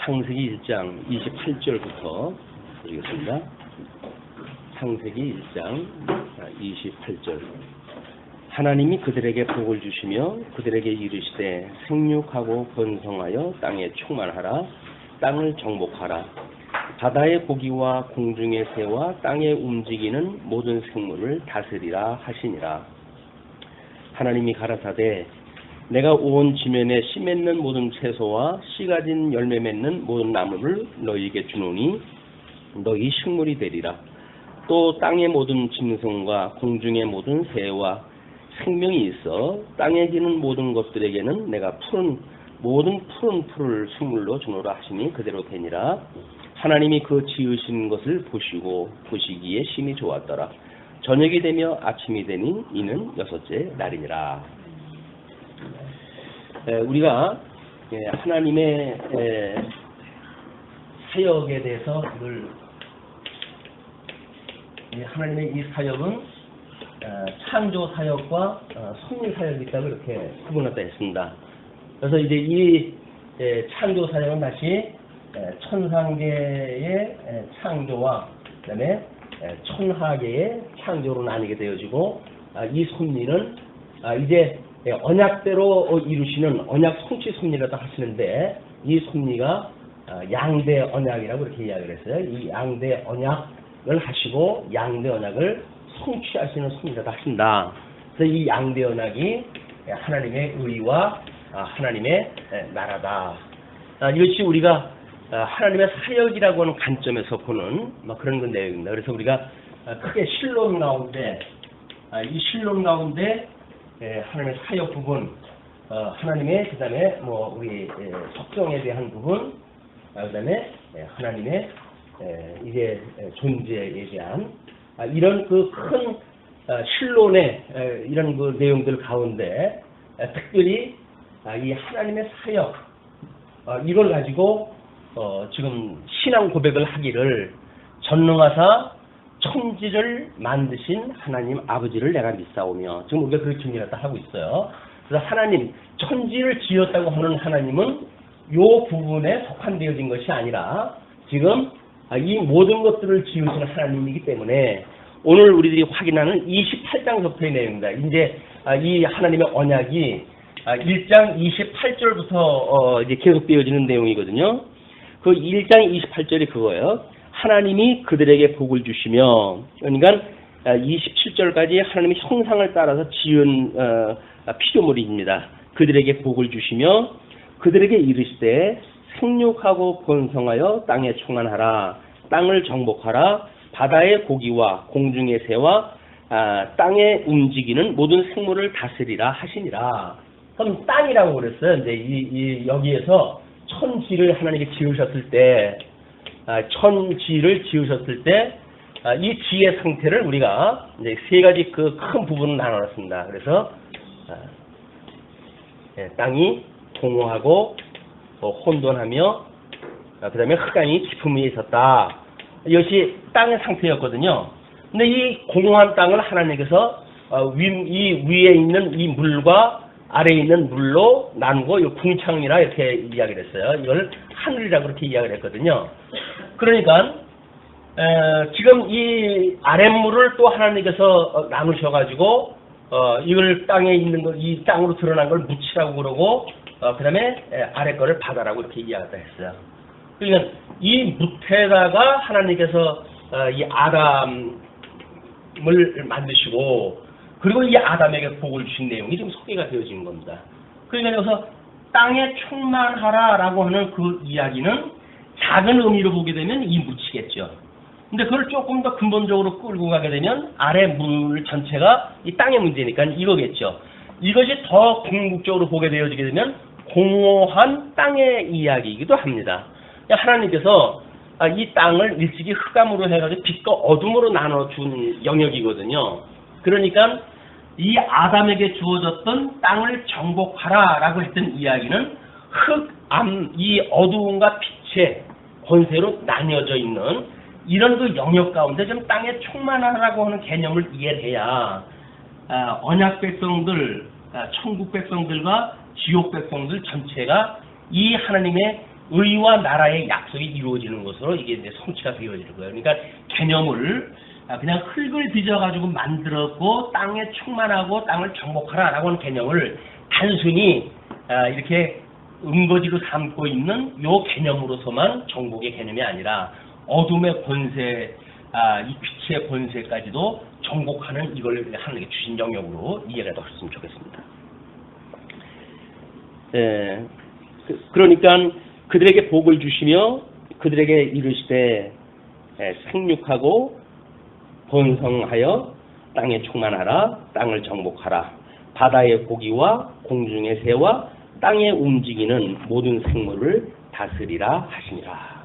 창세기 1장 28절부터 읽겠습니다. 창세기 1장 28절. 하나님이 그들에게 복을 주시며 그들에게 이르시되 생육하고 번성하여 땅에 충만하라. 땅을 정복하라. 바다의 고기와 공중의 새와 땅에 움직이는 모든 생물을 다스리라 하시니라. 하나님이 가라사대 내가 온 지면에 씨 맺는 모든 채소와 씨 가진 열매 맺는 모든 나무를 너희에게 주노니 너희 식물이 되리라. 또 땅의 모든 짐승과 공중의 모든 새와 생명이 있어 땅에 기는 모든 것들에게는 내가 모든 푸른 풀을 식물로 주노라 하시니 그대로 되니라. 하나님이 그 지으신 것을 보시기에 심히 좋았더라. 저녁이 되며 아침이 되니 이는 여섯째 날이니라. 우리가 하나님의 사역에 대해서 늘 하나님의 이 사역은 창조 사역과 섭리 사역이 있다고 이렇게 구분했다 했습니다. 그래서 이제 이 창조 사역은 다시 천상계의 창조와 그다음에 천하계의 창조로 나뉘게 되어지고, 이 섭리는 이제 언약대로 이루시는 언약 성취 섭리라고 하시는데, 이 섭리가 양대 언약이라고 이렇게 이야기를 했어요. 이 양대 언약을 하시고 양대 언약을 성취하시는 섭리라고 하신다. 그래서 이 양대 언약이 하나님의 의와 하나님의 나라다. 이것이 우리가 하나님의 사역이라고 하는 관점에서 보는 그런 그 내용입니다. 그래서 우리가 크게 신론 가운데 이 신론 가운데 하나님의 사역 부분, 하나님의 그다음에 우리 속성에 대한 부분, 그다음에 하나님의 이제 존재에 대한 이런 그 큰 신론의 이런 그 내용들 가운데 특별히 이 하나님의 사역 이걸 가지고 지금 신앙 고백을 하기를 전능하사 천지를 만드신 하나님 아버지를 내가 믿사오며, 지금 우리가 그렇게 정리를 하고 있어요. 그래서 하나님, 천지를 지었다고 하는 하나님은 요 부분에 속한되어진 것이 아니라 지금 이 모든 것들을 지으시는 하나님이기 때문에 오늘 우리들이 확인하는 28장서부터의 내용입니다. 이제 이 하나님의 언약이 1장 28절부터 이제 계속되어지는 내용이거든요. 그 1장 28절이 그거예요. 하나님이 그들에게 복을 주시며, 그러니까 27절까지 하나님의 형상을 따라서 지은 피조물입니다. 그들에게 복을 주시며 그들에게 이르시되 생육하고 번성하여 땅에 충만하라. 땅을 정복하라. 바다의 고기와 공중의 새와 땅에 움직이는 모든 생물을 다스리라 하시니라. 그럼 땅이라고 그랬어요. 이제 여기에서 천지를 하나님이 지으셨을 때, 천지를 지으셨을 때, 이 지의 상태를 우리가 이제 세 가지 그 큰 부분을 나눠놨습니다. 그래서 땅이 공허하고 혼돈하며, 그 다음에 흑암이 깊음 위에 있었다. 이것이 땅의 상태였거든요. 근데 이 공허한 땅을 하나님께서 이 위에 있는 이 물과 아래에 있는 물로 나누고 이 궁창이라 이렇게 이야기를 했어요. 이걸 하늘이라고 그렇게 이야기를 했거든요. 그러니까 지금 이 아랫물을 또 하나님께서 나누셔가지고 이걸 땅에 있는 거, 이 땅으로 드러난 걸 묻히라고 그러고, 그 다음에 아래 거를 바다라고 이렇게 이야기를 했어요. 그러니까 이 묻에다가 하나님께서 이 아담을 만드시고, 그리고 이 아담에게 복을 주신 내용이 지금 소개가 되어진 겁니다. 그러니까 여기서 땅에 충만하라라고 하는 그 이야기는 작은 의미로 보게 되면 이 묻히겠죠. 근데 그걸 조금 더 근본적으로 끌고 가게 되면 아래 물 전체가 이 땅의 문제니까 이거겠죠. 이것이 더 궁극적으로 보게 되어지게 되면 공허한 땅의 이야기이기도 합니다. 하나님께서 이 땅을 일찍이 흑암으로 해가지고 빛과 어둠으로 나눠준 영역이거든요. 그러니까 이 아담에게 주어졌던 땅을 정복하라라고 했던 이야기는 흑암, 이 어두움과 빛의 권세로 나뉘어져 있는 이런 그 영역 가운데 좀 땅에 충만하라고 하는 개념을 이해해야 언약 백성들, 천국 백성들과 지옥 백성들 전체가 이 하나님의 의와 나라의 약속이 이루어지는 것으로 이게 이제 성취가 되어지는 거예요. 그러니까 개념을 그냥 흙을 빚어가지고 만들었고 땅에 충만하고 땅을 정복하라라고 하는 개념을 단순히 이렇게 은거지로 삼고 있는 요 개념으로서만 정복의 개념이 아니라 어둠의 권세, 이 빛의 권세까지도 정복하는 이걸 하나님께 주신 영역으로 이해가 더 했으면 좋겠습니다. 그러니까 그들에게 복을 주시며 그들에게 이르시되 생육하고 번성하여 땅에 충만하라, 땅을 정복하라, 바다의 고기와 공중의 새와 땅에 움직이는 모든 생물을 다스리라 하시니라.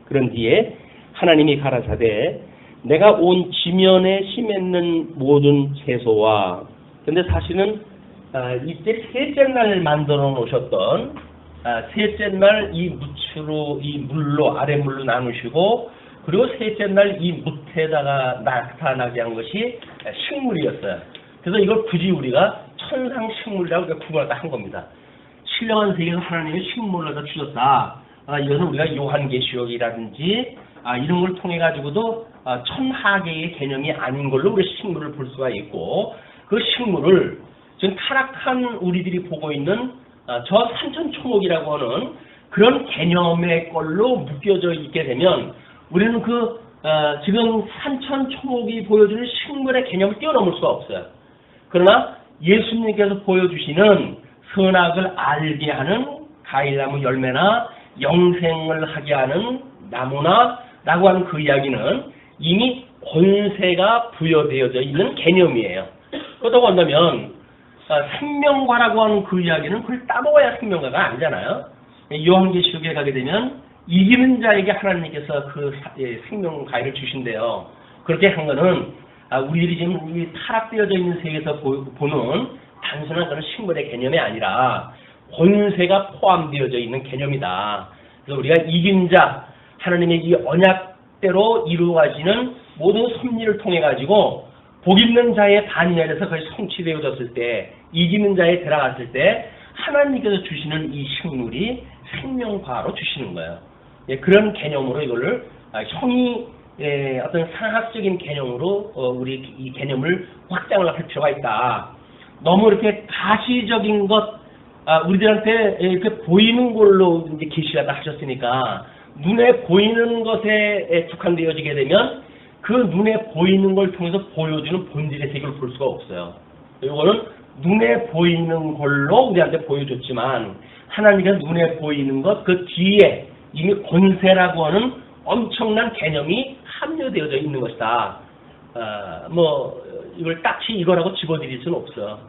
그런 뒤에 하나님이 가라사대 내가 온 지면에 심했는 모든 채소와, 근데 사실은 이때 셋째 날 만들어 놓으셨던 셋째 날 이 무추로 이 물로 아랫물로 나누시고 그리고 셋째 날 이 뭇에다가 나타나게 한 것이 식물이었어요. 그래서 이걸 굳이 우리가 천상식물이라고 구분을 한 겁니다. 신령한 세계에서 하나님이 식물을 다 주셨다. 이것은 우리가 요한계시록이라든지 이런 걸 통해 가지고도 천하계의 개념이 아닌 걸로 우리 식물을 볼 수가 있고, 그 식물을 지금 타락한 우리들이 보고 있는 저 산천초목이라고 하는 그런 개념의 걸로 묶여져 있게 되면 우리는 지금 산천초목이 보여주는 식물의 개념을 뛰어넘을 수가 없어요. 그러나 예수님께서 보여주시는 선악을 알게 하는 과일나무 열매나 영생을 하게 하는 나무나 라고 하는 그 이야기는 이미 권세가 부여되어져 있는 개념이에요. 그렇다고 한다면 생명과라고 하는 그 이야기는 그걸 따먹어야 생명과가 아니잖아요. 요한계시록에 가게 되면 이기는 자에게 하나님께서 그 생명 과일을 주신대요. 그렇게 한 거는 우리들이 지금 이 타락되어져 있는 세계에서 보는 단순한 그런 식물의 개념이 아니라 권세가 포함되어져 있는 개념이다. 그래서 우리가 이긴 자, 하나님의 이 언약대로 이루어지는 모든 섭리를 통해 가지고 복 있는 자의 반열에서 그것이 성취되어졌을 때, 이기는 자에 들어갔을 때 하나님께서 주시는 이 식물이 생명과로 주시는 거예요. 그런 개념으로 이거를 형이 어떤 상학적인 개념으로 우리 이 개념을 확장을 할 필요가 있다. 너무 이렇게 가시적인 것, 우리들한테 이렇게 보이는 걸로 이제 계시가 하셨으니까 눈에 보이는 것에 국한되어지게 되면 그 눈에 보이는 걸 통해서 보여주는 본질의 세계를 볼 수가 없어요. 이거는 눈에 보이는 걸로 우리한테 보여줬지만 하나님께서 눈에 보이는 것 그 뒤에 이미 권세라고 하는 엄청난 개념이 함유되어져 있는 것이다. 이걸 딱히 이거라고 집어드릴 수는 없어.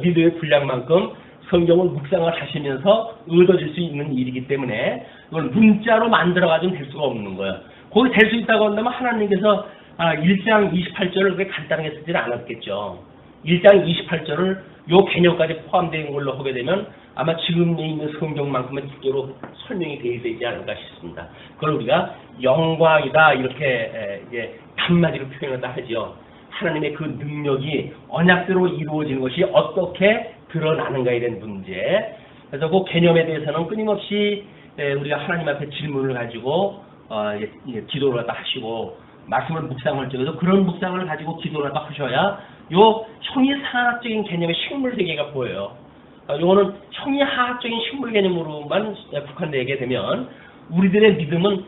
믿음의 분량만큼 성경을 묵상을 하시면서 얻어질 수 있는 일이기 때문에 이걸 문자로 만들어가지고는 될 수가 없는 거예요. 거기 될 수 있다고 한다면 하나님께서 1장 28절을 그렇게 간단하게 쓰지는 않았겠죠. 1장 28절을 요 개념까지 포함되는 걸로 하게 되면 아마 지금 있는 성경만큼은 두께로 설명이 되지 않을까 싶습니다. 그걸 우리가 영광이다 이렇게 이제 단마디로 표현한다 하죠. 하나님의 그 능력이 언약대로 이루어지는 것이 어떻게 드러나는가에 대한 문제. 그래서 그 개념에 대해서는 끊임없이 우리가 하나님 앞에 질문을 가지고 기도를 하시고 말씀을 묵상을 찍어서 그런 묵상을 가지고 기도를 하셔야 요 형이상학적인 개념의 식물 세계가 보여요. 요거는 형이하학적인 식물 개념으로만 국한되게 되면 우리들의 믿음은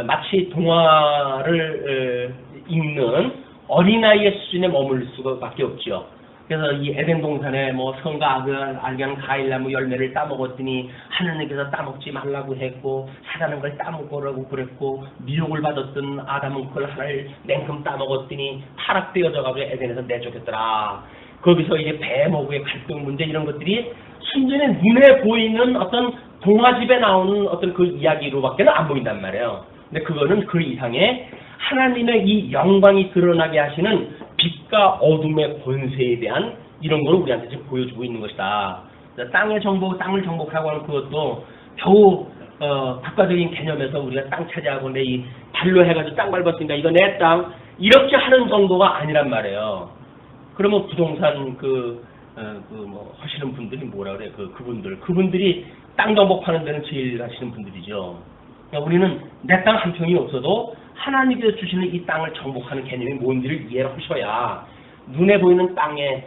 마치 동화를 읽는 어린아이의 수준에 머물 수밖에 없죠. 그래서 이 에덴 동산에 선과 악을 알게 하는 과일나무 열매를 따먹었더니 하나님께서 따먹지 말라고 했고 사단은 그걸 따먹으라고 그랬고 미혹을 받았던 아담은 그걸 하나를 냉큼 따먹었더니 타락되어져가지고 에덴에서 내쫓겼더라. 거기서 이제 배모구의 갈등 문제 이런 것들이 순전히 눈에 보이는 어떤 동화집에 나오는 어떤 그 이야기로밖에 안 보인단 말이에요. 근데 그거는 그 이상의 하나님의 이 영광이 드러나게 하시는 빛과 어둠의 권세에 대한 이런 걸 우리한테 지금 보여주고 있는 것이다. 땅을 정복하고 하는 그것도 겨우 국가적인 개념에서 우리가 땅 차지하고 내 이 발로 해가지고 땅 밟았으니까 이거 내 땅 이렇게 하는 정도가 아니란 말이에요. 그러면 부동산 하시는 분들이 뭐라 그래? 그분들이 땅 정복하는 데는 제일 하시는 분들이죠. 그러니까 우리는 내 땅 한 평이 없어도 하나님께서 주시는 이 땅을 정복하는 개념이 뭔지를 이해를 하셔야 눈에 보이는 땅에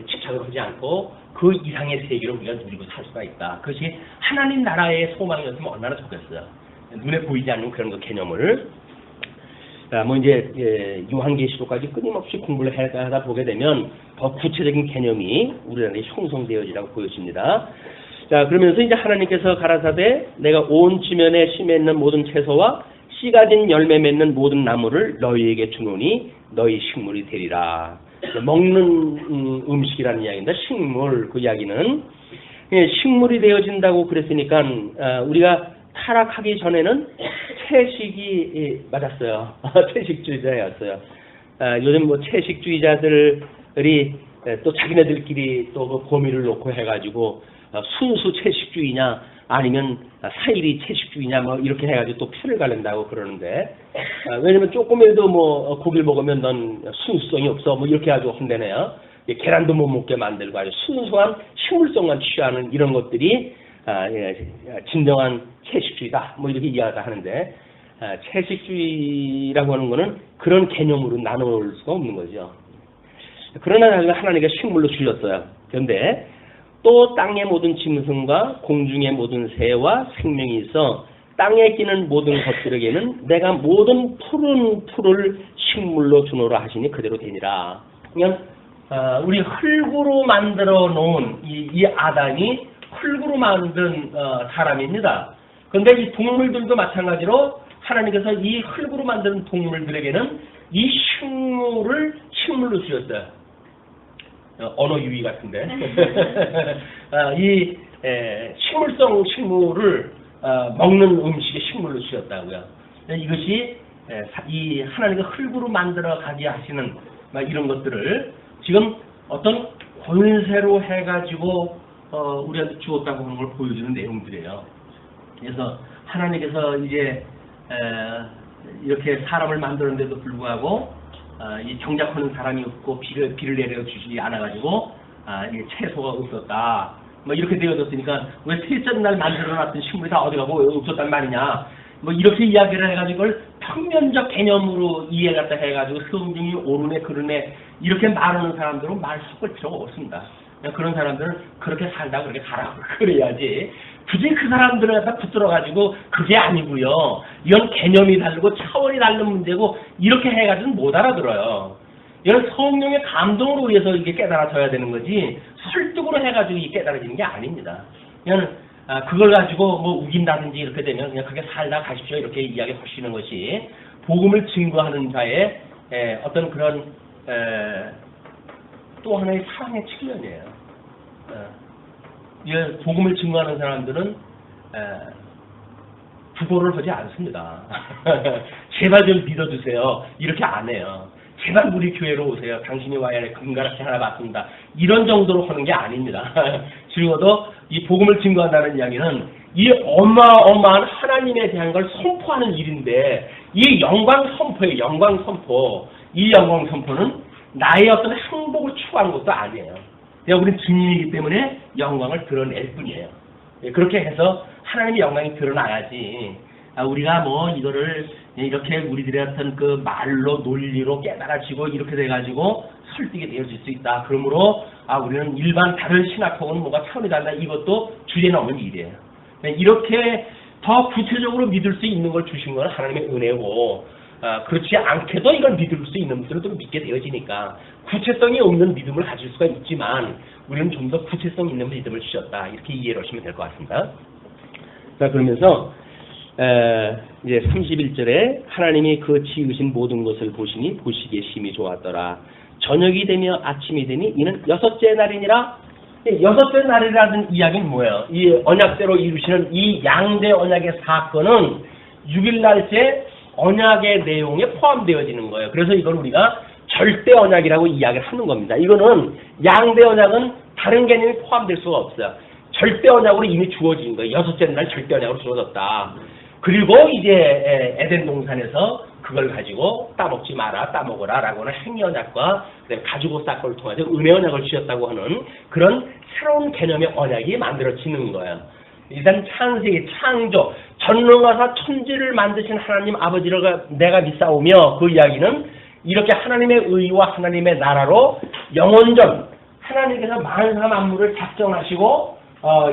집착을 하지 않고 그 이상의 세계를 우리가 누리고 살 수가 있다. 그것이 하나님 나라의 소망이었으면 얼마나 좋겠어요. 눈에 보이지 않는 그런 그 개념을 뭐 이제 요한계시록까지 끊임없이 공부를 하다 보게 되면 더 구체적인 개념이 우리 안에 형성되어지라고 보여집니다. 자, 그러면서 이제 하나님께서 가라사대 내가 온 지면에 심에 있는 모든 채소와 씨 가진 열매 맺는 모든 나무를 너희에게 주노니 너희 식물이 되리라. 먹는 음식이라는 이야기입니다. 식물, 그 이야기는 식물이 되어진다고 그랬으니까 우리가 타락하기 전에는 채식이 맞았어요. 채식주의자였어요. 요즘 뭐 채식주의자들이 또 자기네들끼리 또 그 범위를 놓고 해가지고 순수 채식주의냐 아니면 사이비 채식주의냐 뭐 이렇게 해가지고 또 표를 가른다고 그러는데 왜냐면 조금이라도 뭐 고기를 먹으면 넌 순수성이 없어 뭐 이렇게 해가지고 혼내네요. 계란도 못 먹게 만들고 아주 순수한 식물성만 취하는 이런 것들이 진정한 채식주의다 뭐 이렇게 이야기를 하는데 채식주의라고 하는 거는 그런 개념으로 나눌 수가 없는 거죠. 그러나 하나님께서 식물로 주셨어요. 그런데 또 땅의 모든 짐승과 공중의 모든 새와 생명이 있어 땅에 끼는 모든 것들에게는 내가 모든 푸른 풀을 식물로 주노라 하시니 그대로 되니라. 그냥 우리 흙으로 만들어 놓은 이 아담이 흙으로 만든 사람입니다. 그런데 이 동물들도 마찬가지로 하나님께서 이 흙으로 만든 동물들에게는 이 식물로 주셨어요. 언어 유희 같은데 이 식물성 식물을 먹는 음식의 식물로 주셨다고요. 이것이 이 하나님과 흙으로 만들어 가게 하시는 이런 것들을 지금 어떤 권세로 해가지고 우리한테 주었다고 하는 걸 보여주는 내용들이에요. 그래서 하나님께서 이제 이렇게 사람을 만드는데도 불구하고 이 경작하는 사람이 없고 비를 내려주시지 않아가지고 이 채소가 없었다. 뭐 이렇게 되어졌으니까 왜 셋째 날 만들어놨던 식물이 다 어디가고 없었단 말이냐. 뭐 이렇게 이야기를 해가지고 이걸 평면적 개념으로 이해 갖다 해가지고 성경이 옳으네 그르네 이렇게 말하는 사람들은 말 섞을 필요가 없습니다. 그런 사람들은 그렇게 살다 그렇게 가라 그래야지. 굳이 그 사람들을 갖다 붙들어가지고 그게 아니고요. 이건 개념이 다르고 차원이 다른 문제고 이렇게 해가지고는 못 알아들어요. 이건 성령의 감동으로 의해서 이게 깨달아져야 되는 거지 설득으로 해가지고 이게 깨달아지는 게 아닙니다. 그냥 그걸 가지고 뭐 우긴다든지 이렇게 되면 그냥 그게 살다 가십시오 이렇게 이야기하시는 것이 복음을 증거하는 자의 어떤 그런 또 하나의 사랑의 측면이에요. 복음을 증거하는 사람들은 부고를 하지 않습니다. 제발 좀 믿어주세요. 이렇게 안 해요. 제발 우리 교회로 오세요. 당신이 와야 할 금가락지 하나 받습니다. 이런 정도로 하는 게 아닙니다. 적어도 이 복음을 증거한다는 이야기는 이 어마어마한 하나님에 대한 걸 선포하는 일인데 이 영광 선포예요. 영광 선포. 이 영광 선포는 나의 어떤 행복을 추구하는 것도 아니에요. 그냥 우리는 증인이기 때문에 영광을 드러낼 뿐이에요. 그렇게 해서 하나님의 영광이 드러나야지 우리가 뭐 이거를 이렇게 우리들의 어떤 그 말로 논리로 깨달아지고 이렇게 돼가지고 설득이 되어질 수 있다. 그러므로 우리는 일반 다른 신학하고는 뭐가 차원이 달라. 이것도 주제 넘은 일이에요. 이렇게 더 구체적으로 믿을 수 있는 걸 주신 건 하나님의 은혜고 그렇지 않게도 이걸 믿을 수 있는 분들은 믿게 되어지니까 구체성이 없는 믿음을 가질 수가 있지만 우리는 좀 더 구체성 있는 믿음을 주셨다. 이렇게 이해를 하시면 될 것 같습니다. 자, 그러면서 이제 31절에 하나님이 그 지으신 모든 것을 보시니 보시기에 심히 좋았더라. 저녁이 되며 아침이 되니 이는 여섯째 날이니라. 여섯째 날이라는 이야기는 뭐예요? 이 언약대로 이루시는 이 양대 언약의 사건은 6일날째 언약의 내용에 포함되어지는 거예요. 그래서 이걸 우리가 절대 언약이라고 이야기를 하는 겁니다. 이거는 양대 언약은 다른 개념이 포함될 수가 없어요. 절대 언약으로 이미 주어진 거예요. 여섯째 날 절대 언약으로 주어졌다. 그리고 이제 에덴 동산에서 그걸 가지고 따먹지 마라, 따먹어라 라고 하는 행위 언약과 가지고 사건을 통해서 은혜 언약을 주셨다고 하는 그런 새로운 개념의 언약이 만들어지는 거예요. 일단 창세기, 창조, 전능하사 천지를 만드신 하나님 아버지를 내가 믿사오며, 그 이야기는 이렇게 하나님의 의와 하나님의 나라로 영원전 하나님께서 만사 만물을 작정하시고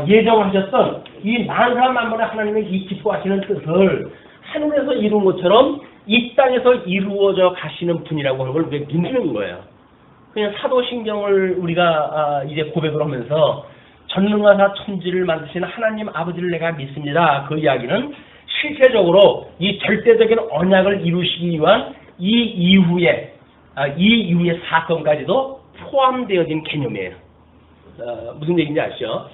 예정하셨던 이 만사 만물의 하나님의 이 기뻐하시는 뜻을 하늘에서 이룬 것처럼 이 땅에서 이루어져 가시는 분이라고 하는 걸 우리가 믿는 거예요. 그냥 사도신경을 우리가 이제 고백을 하면서 전능하사 천지를 만드시는 하나님 아버지를 내가 믿습니다. 그 이야기는 실제적으로 이 절대적인 언약을 이루시기 위한 이 이후의 사건까지도 포함되어진 개념이에요. 무슨 얘기인지 아시죠?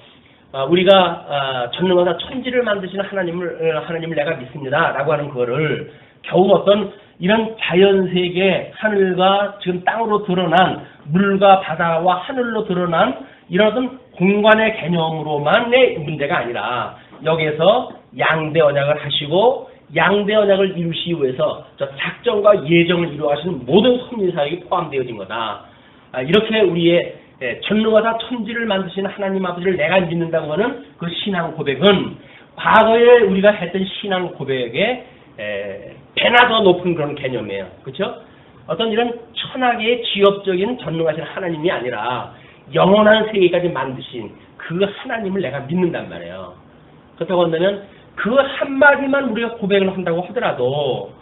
우리가 전능하사 천지를 만드시는 하나님을 내가 믿습니다라고 하는 거를 겨우 어떤 이런 자연세계, 하늘과 지금 땅으로 드러난 물과 바다와 하늘로 드러난 이런 어떤 공간의 개념으로만의 문제가 아니라 여기에서 양대 언약을 하시고 양대 언약을 이루시기 위해서 저 작정과 예정을 이루어가시는 모든 섭리 사역이 포함되어진 거다. 이렇게 우리의 전능하사 천지를 만드시는 하나님 아버지를 내가 믿는다고 하는 그 신앙 고백은 과거에 우리가 했던 신앙 고백의 배나 더 높은 그런 개념이에요. 그렇죠? 어떤 이런 천하계의 지엽적인 전능하신 하나님이 아니라 영원한 세계까지 만드신 그 하나님을 내가 믿는단 말이에요. 그렇다고 한다면 그 한마디만 우리가 고백을 한다고 하더라도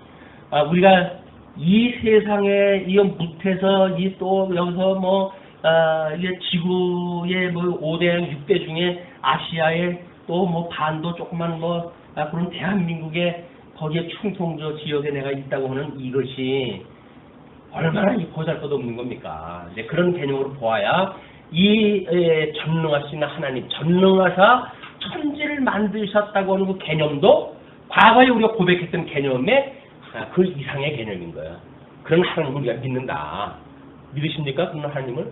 우리가 이 세상에 이 무태서 이 또 여기서 이게 지구의 5대 6대 중에 아시아의 또 반도 조그만 그런 대한민국의 거기에 충청도 지역에 내가 있다고 하는 이것이 얼마나 보잘것없는 겁니까? 이제 그런 개념으로 보아야 이 전능하신 하나님, 전능하사 천지를 만드셨다고 하는 그 개념도 과거에 우리가 고백했던 개념의 그 이상의 개념인 거예요. 그런 하나님을 우리가 믿는다. 믿으십니까? 그런 하나님을?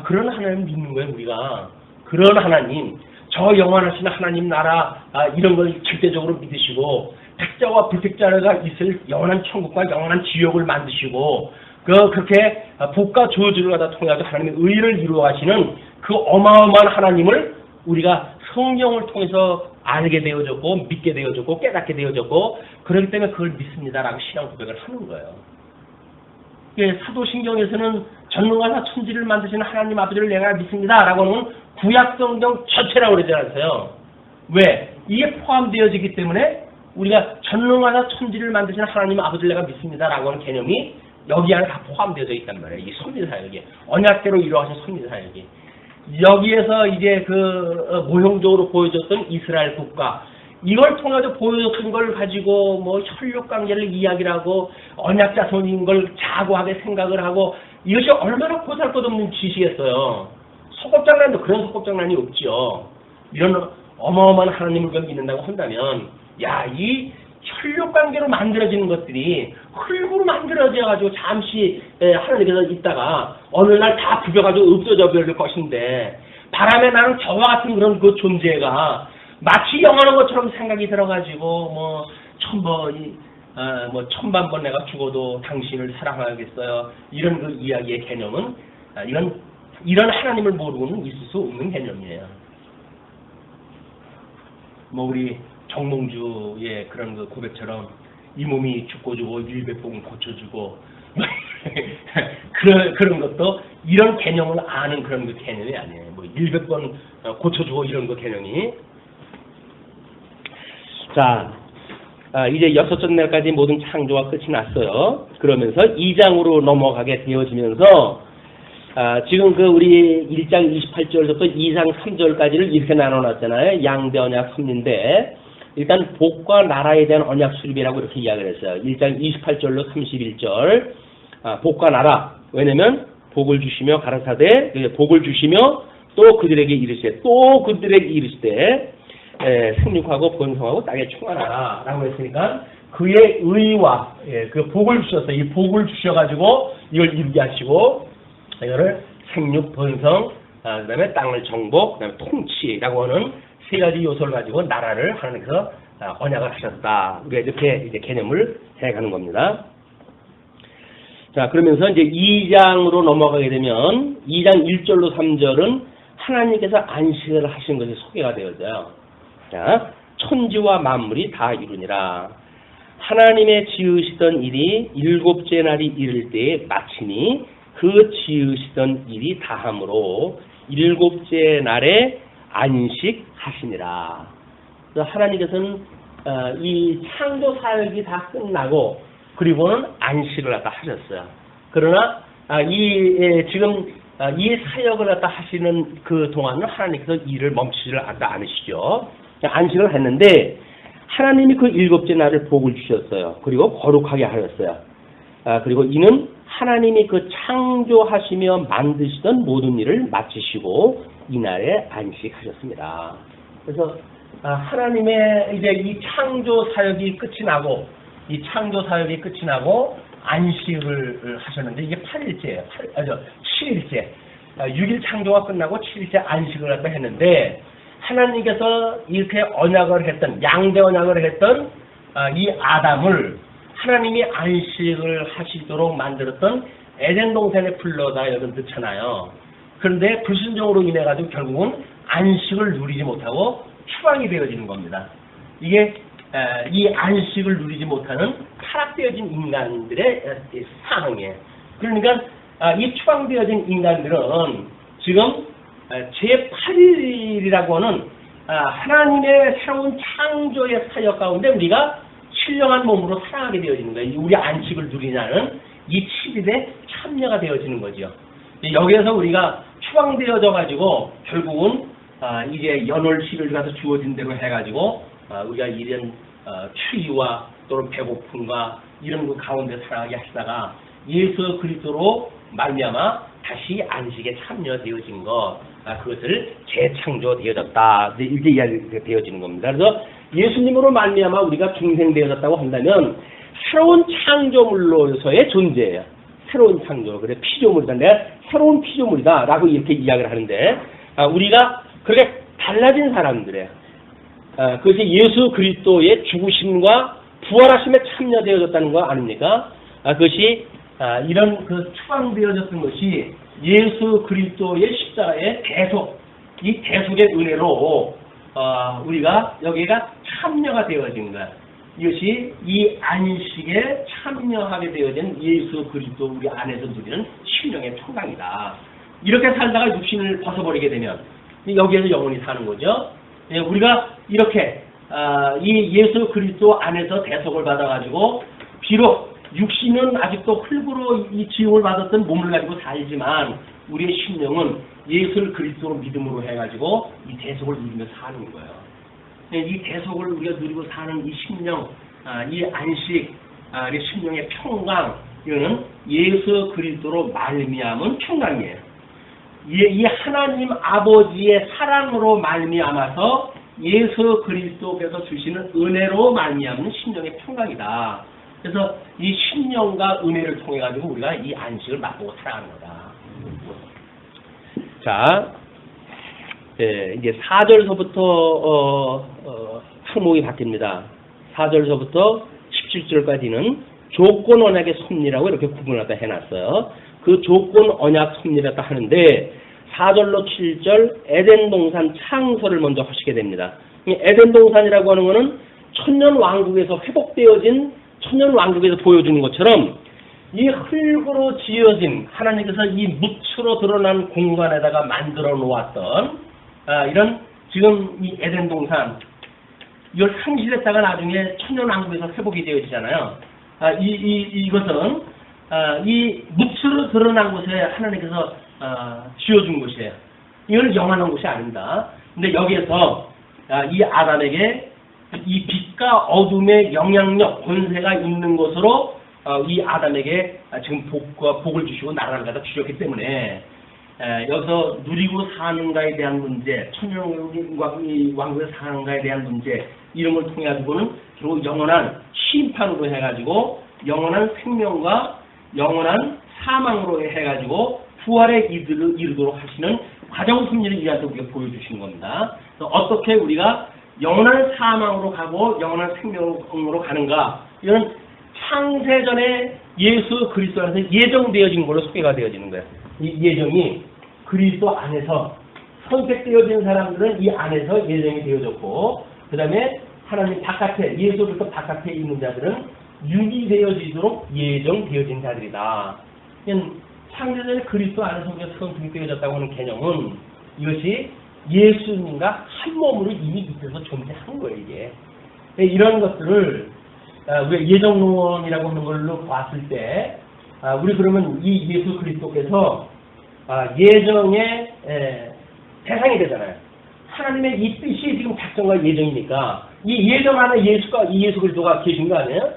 그런 하나님을 믿는 거예요, 우리가. 그런 하나님, 저 영원하신 하나님 나라 이런 걸 절대적으로 믿으시고 택자와 불택자가 있을 영원한 천국과 영원한 지옥을 만드시고 그렇게 복과 저주를 갖다 통해서 하나님의 의를 이루어 가시는 그 어마어마한 하나님을 우리가 성경을 통해서 알게 되어졌고 믿게 되어졌고 깨닫게 되어졌고 그렇기 때문에 그걸 믿습니다라고 신앙 고백을 하는 거예요. 사도신경에서는 전능하사 천지를 만드시는 하나님 아버지를 내가 믿습니다라고 하는 구약성경 전체라고 그러지 않았어요. 왜? 이게 포함되어지기 때문에 우리가 전능하사 천지를 만드시는 하나님 아버지를 내가 믿습니다라고 하는 개념이 여기 안에 다 포함되어져 있단 말이에요. 이 섭리사역이 언약대로 이루어진 섭리사역이 여기에서 이제 그 모형적으로 보여줬던 이스라엘 국가 이걸 통해서 보여줬던 걸 가지고 혈육관계를 이야기를 하고 언약자손인 걸 자고하게 생각을 하고 이것이 얼마나 보잘것없는 짓이겠어요. 소꿉장난도 그런 소꿉장난이 없죠. 이런 어마어마한 하나님을 믿는다고 한다면 이 혈육관계로 만들어지는 것들이 흙으로 만들어져가지고 잠시 하나님께서 있다가 어느 날 다 부벼가지고 없어져 버릴 것인데 바람에 나는 저와 같은 그런 그 존재가 마치 영원한 것처럼 생각이 들어가지고 천만 번 내가 죽어도 당신을 사랑하겠어요. 이런 그 이야기의 개념은 이런 하나님을 모르고는 있을 수 없는 개념이에요. 우리 정몽주의 그런 그 고백처럼 이 몸이 죽고 주고 100번 고쳐주고 그런 것도 이런 개념을 아는 그런 그 개념이 아니에요. 100번 고쳐주고 이런 그 개념이. 자, 이제 여섯째 날까지 모든 창조가 끝이 났어요. 그러면서 2장으로 넘어가게 되어지면서 지금 우리 1장 28절부터 2장 3절까지를 이렇게 나눠놨잖아요. 양대 언약 섭리인데 일단 복과 나라에 대한 언약 수립이라고 이렇게 이야기를 했어요. 1장 28절로 31절 복과 나라. 왜냐면 복을 주시며 가라사대 복을 주시며 또 그들에게 이르시되 생육하고 번성하고 땅에 충만하라 라고 했으니까 그의 의와 그 복을 주셨어요. 이 복을 주셔가지고 이걸 이루게 하시고 이거를 생육, 번성, 그 다음에 땅을 정복, 그 다음에 통치라고 하는 세 가지 요소를 가지고 나라를 하나님께서 언약을 하셨다. 우리가 이렇게 이제 개념을 해가는 겁니다. 자, 그러면서 이제 2장으로 넘어가게 되면 2장 1절로 3절은 하나님께서 안식을 하신 것이 소개가 되어져요. 자, 천지와 만물이 다 이루니라. 하나님의 지으시던 일이 일곱째 날이 이를 때에 마치니 그 지으시던 일이 다함으로 일곱째 날에 안식하시니라. 하나님께서는 이 창조 사역이 다 끝나고 그리고는 안식을 갖다 하셨어요. 그러나 지금 이 사역을 갖다 하시는 그 동안은 하나님께서 일을 멈추지를 않으시죠. 안식을 했는데 하나님이 그 일곱째 날을 복을 주셨어요. 그리고 거룩하게 하셨어요. 그리고 이는 하나님이 그 창조하시며 만드시던 모든 일을 마치시고 이날에 안식하셨습니다. 그래서 하나님의 이제 이 창조 사역이 끝이 나고 안식을 하셨는데 이게 8일째예요. 7일째. 6일 창조가 끝나고 7일째 안식을 갖다 했는데 하나님께서 이렇게 언약을 했던 양대 언약을 했던 이 아담을 하나님이 안식을 하시도록 만들었던 에덴 동산에 불러다 여기 넣잖아요. 그런데 불순종으로 인해 가지고 결국은 안식을 누리지 못하고 추방이 되어지는 겁니다. 이게 이 안식을 누리지 못하는 타락되어진 인간들의 상황이에요. 그러니까 이 추방되어진 인간들은 지금 제8일이라고 하는 하나님의 새로운 창조의 사역 가운데 우리가 신령한 몸으로 살아가게 되어지는 거예요. 우리 안식을 누리냐는 이 7일에 참여가 되어지는 거죠. 여기에서 우리가 추방되어져 가지고 결국은 이제 연월 10일 가서 주어진 대로 해가지고 우리가 이런 추위와 또는 배고픔과 이런 그 가운데 살아가게 하시다가 예수 그리스도로 말미암아 다시 안식에 참여되어진 것, 그것을 재창조되어졌다 이렇게 이야기가 되어지는 겁니다. 그래서 예수님으로 말미암아 우리가 중생되어졌다고 한다면 새로운 창조물로서의 존재예요. 새로운 창조. 그래 피조물이다. 내가 새로운 피조물이다라고 이렇게 이야기를 하는데 우리가 그렇게 달라진 사람들이에요. 그것이 예수 그리스도의 죽으심과 부활하심에 참여되어졌다는 거 아닙니까? 그것이 이런 그 추방되어졌던 것이 예수 그리스도의 십자가의 대속, 이 대속의 은혜로 우리가 여기가 참여가 되어진 거야. 이것이 이 안식에 참여하게 되어진 예수 그리스도 우리 안에서 누리는 심령의 평강이다. 이렇게 살다가 육신을 벗어버리게 되면 여기에서 영원히 사는 거죠. 우리가 이렇게 이 예수 그리스도 안에서 대속을 받아가지고 비록 육신은 아직도 흙으로 이 지옥을 받았던 몸을 가지고 살지만 우리의 심령은 예수 그리스도로 믿음으로 해가지고 이 대속을 누리며 사는 거예요. 이 대속을 우리가 누리고 사는 이 심령, 이 안식, 이 심령의 평강, 이거는 예수 그리스도로 말미암은 평강이에요. 이 하나님 아버지의 사랑으로 말미암아서 예수 그리스도께서 주시는 은혜로 말미암는 심령의 평강이다. 그래서 이 심령과 은혜를 통해 가지고 우리가 이 안식을 맛보고 살아가는 거다. 자, 이제 4절서부터 항목이 바뀝니다. 4절서부터 17절까지는 조건 언약의 섭리라고 이렇게 구분하다 해놨어요. 그 조건 언약 섭리라고 하는데 4절로 7절 에덴 동산 창설을 먼저 하시게 됩니다. 에덴 동산이라고 하는 것은 천년 왕국에서 회복되어진 천년 왕국에서 보여주는 것처럼 이 흙으로 지어진 하나님께서 이 묵추로 드러난 공간에다가 만들어 놓았던 이런 지금 이 에덴 동산 이걸 상실했다가 나중에 천년 왕국에서 회복이 되어지잖아요. 이것은 이 묵추로 드러난 곳에 하나님께서 지어준 곳이에요. 이건 영원한 곳이 아닙니다. 근데 여기에서 이 아담에게 이 빛과 어둠의 영향력, 권세가 있는 것으로 이 아담에게 지금 복을 주시고 나라를 갖다 주셨기 때문에 여기서 누리고 사는가에 대한 문제, 천년 왕국에 사는가에 대한 문제 이런 걸 통해 가지고는 결국 영원한 심판으로 해가지고 영원한 생명과 영원한 사망으로 해가지고 부활에 이르도록 하시는 과정 섭리를 우리한테 우리가 보여주시는 겁니다. 어떻게 우리가 영원한 사망으로 가고 영원한 생명으로 가는가 이런 창세전에 예수 그리스도 안에서 예정되어진 걸로 소개가 되어지는 거예요. 이 예정이 그리스도 안에서 선택되어진 사람들은 이 안에서 예정이 되어졌고 그 다음에 하나님 바깥에, 예수로부터 바깥에 있는 자들은 유기되어지도록 예정되어진 자들이다. 창세전에 그리스도 안에서 우리가 성등되어졌다고 하는 개념은 이것이 예수님과 한 몸으로 이미 있어서 존재한 거예요, 이게. 이런 것들을 우리가 예정론이라고 하는 걸로 봤을 때, 우리 그러면 이 예수 그리스도께서 예정의 대상이 되잖아요. 하나님의 이 뜻이 지금 작정과 예정이니까 이 예정 안에 이 예수 그리스도가 계신 거 아니에요?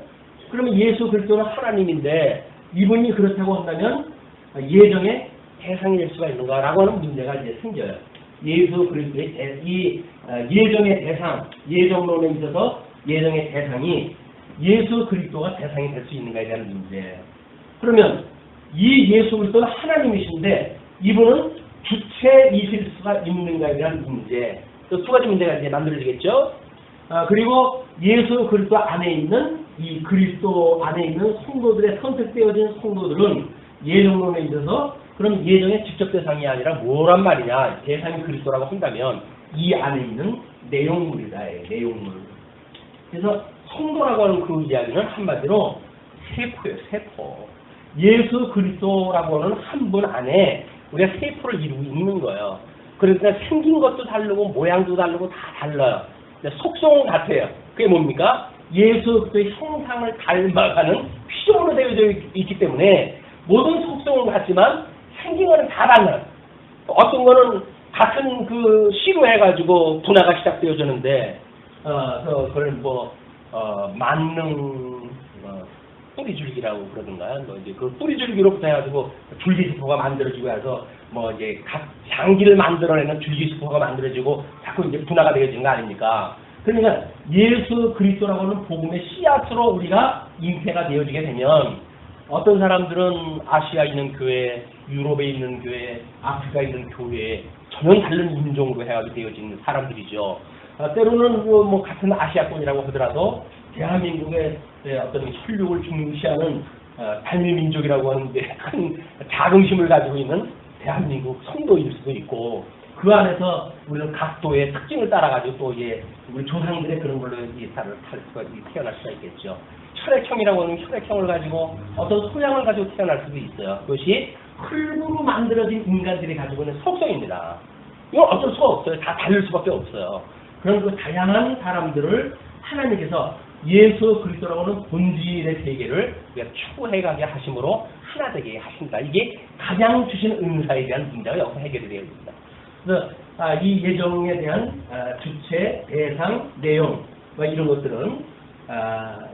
그러면 예수 그리스도는 하나님인데 이분이 그렇다고 한다면 예정의 대상이 될 수가 있는가라고 하는 문제가 이제 생겨요. 예수 그리스도의 이 예정의 대상, 예정론에 있어서 예정의 대상이 예수 그리스도가 대상이 될 수 있는가에 대한 문제. 그러면 이 예수 그리스도는 하나님이신데 이분은 주체이실 수가 있는가에 대한 문제. 또 두 가지 문제가 이제 만들어지겠죠. 그리고 예수 그리스도 안에 있는 이 그리스도 안에 있는 성도들의 선택되어진 성도들은 예정론에 있어서 그럼 예정의 직접 대상이 아니라 뭐란 말이냐. 대상이 그리스도라고 한다면 이 안에 있는 내용물이다. 내용물. 그래서 성도라고 하는 그 이야기는 한마디로 세포예요. 세포. 예수 그리스도라고 하는 한 분 안에 우리가 세포를 이루고 있는 거예요. 그러니까 생긴 것도 다르고 모양도 다르고 다 달라요. 속성은 같아요. 그게 뭡니까? 예수 그리스도의 형상을 닮아가는 피조물로 되어져 있기 때문에 모든 속성은 같지만 생긴 거는 다 달라요. 어떤 거는 같은 그 씨로 해가지고 분화가 시작되어지는데 그걸 만능 뿌리줄기라고 그러던가요? 이제 그 뿌리줄기로부터 해가지고 줄기세포가 만들어지고 해서 이제 각 장기를 만들어내는 줄기세포가 만들어지고 자꾸 이제 분화가 되어지는 거 아닙니까? 그러니까 예수 그리스도라고 하는 복음의 씨앗으로 우리가 잉태가 되어지게 되면 어떤 사람들은 아시아에 있는 교회, 유럽에 있는 교회, 아프리카에 있는 교회에 전혀 다른 인종으로 해가지고 되어지는 사람들이죠. 때로는 같은 아시아권이라고 하더라도 대한민국의 어떤 혈육을 중시하는 단일민족이라고 하는데 큰 자긍심을 가지고 있는 대한민국 성도일 수도 있고 그 안에서 우리는 각도의 특징을 따라가지고 또 우리 조상들의 그런 걸로 태어날 수가 있겠죠. 혈액형이라고 하는 혈액형을 가지고 어떤 소양을 가지고 태어날 수도 있어요. 그것이 흙으로 만들어진 인간들이 가지고 있는 속성입니다. 이건 어쩔 수가 없어요. 다 다를 수밖에 없어요. 그런 그 다양한 사람들을 하나님께서 예수 그리스도라고 하는 본질의 세계를 추구해가게 하심으로 하나 되게 하신다. 이게 가장 주신 은사에 대한 문제가 여기서 해결이 되어 있습니다. 그래서 이 예정에 대한 주체, 대상, 내용 이런 것들은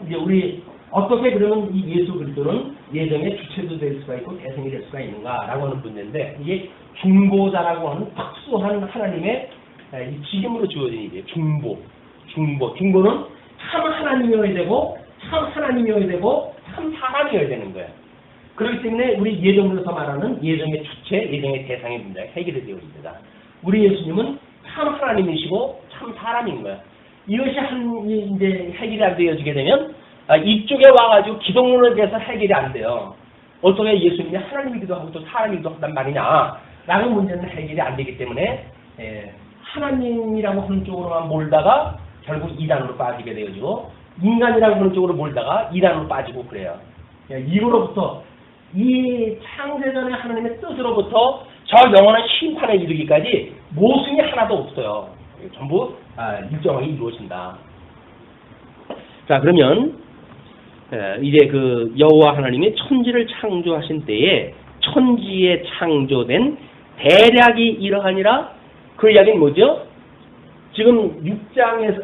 이제 우리 어떻게 그러면 이 예수 그리스도는 예정의 주체도 될 수가 있고 대상이 될 수가 있는가라고 하는 문제인데 이게 중보자라고 하는 특수한 하나님의 이 직임으로 주어진 일이에요. 중보는 참 하나님이어야 되고 참 하나님이어야 되고 참 사람이어야 되는 거예요. 그렇기 때문에 우리 예정에서 말하는 예정의 주체, 예정의 대상의 문제가 해결이 되어 있습니다. 우리 예수님은 참 하나님이시고 참 사람인 거예요. 이것이 이제 해결이 안 되어지게 되면 이쪽에 와가지고 기독론에 대해서 해결이 안 돼요. 어떻게 예수님이 하나님이기도 하고 또 사람이기도 한단 말이냐 라는 문제는 해결이 안 되기 때문에 하나님이라고 하는 쪽으로만 몰다가 결국 이단으로 빠지게 되어지고 인간이라고 하는 쪽으로 몰다가 이단으로 빠지고 그래요. 이로부터 이 창세전의 하나님의 뜻으로부터 저 영원한 심판에 이르기까지 모순이 하나도 없어요. 전부 일정하게 이루어진다. 자, 그러면 이제 그 여호와 하나님이 천지를 창조하신 때에 천지에 창조된 대략이 이러하니라. 그 이야기는 뭐죠? 지금 1장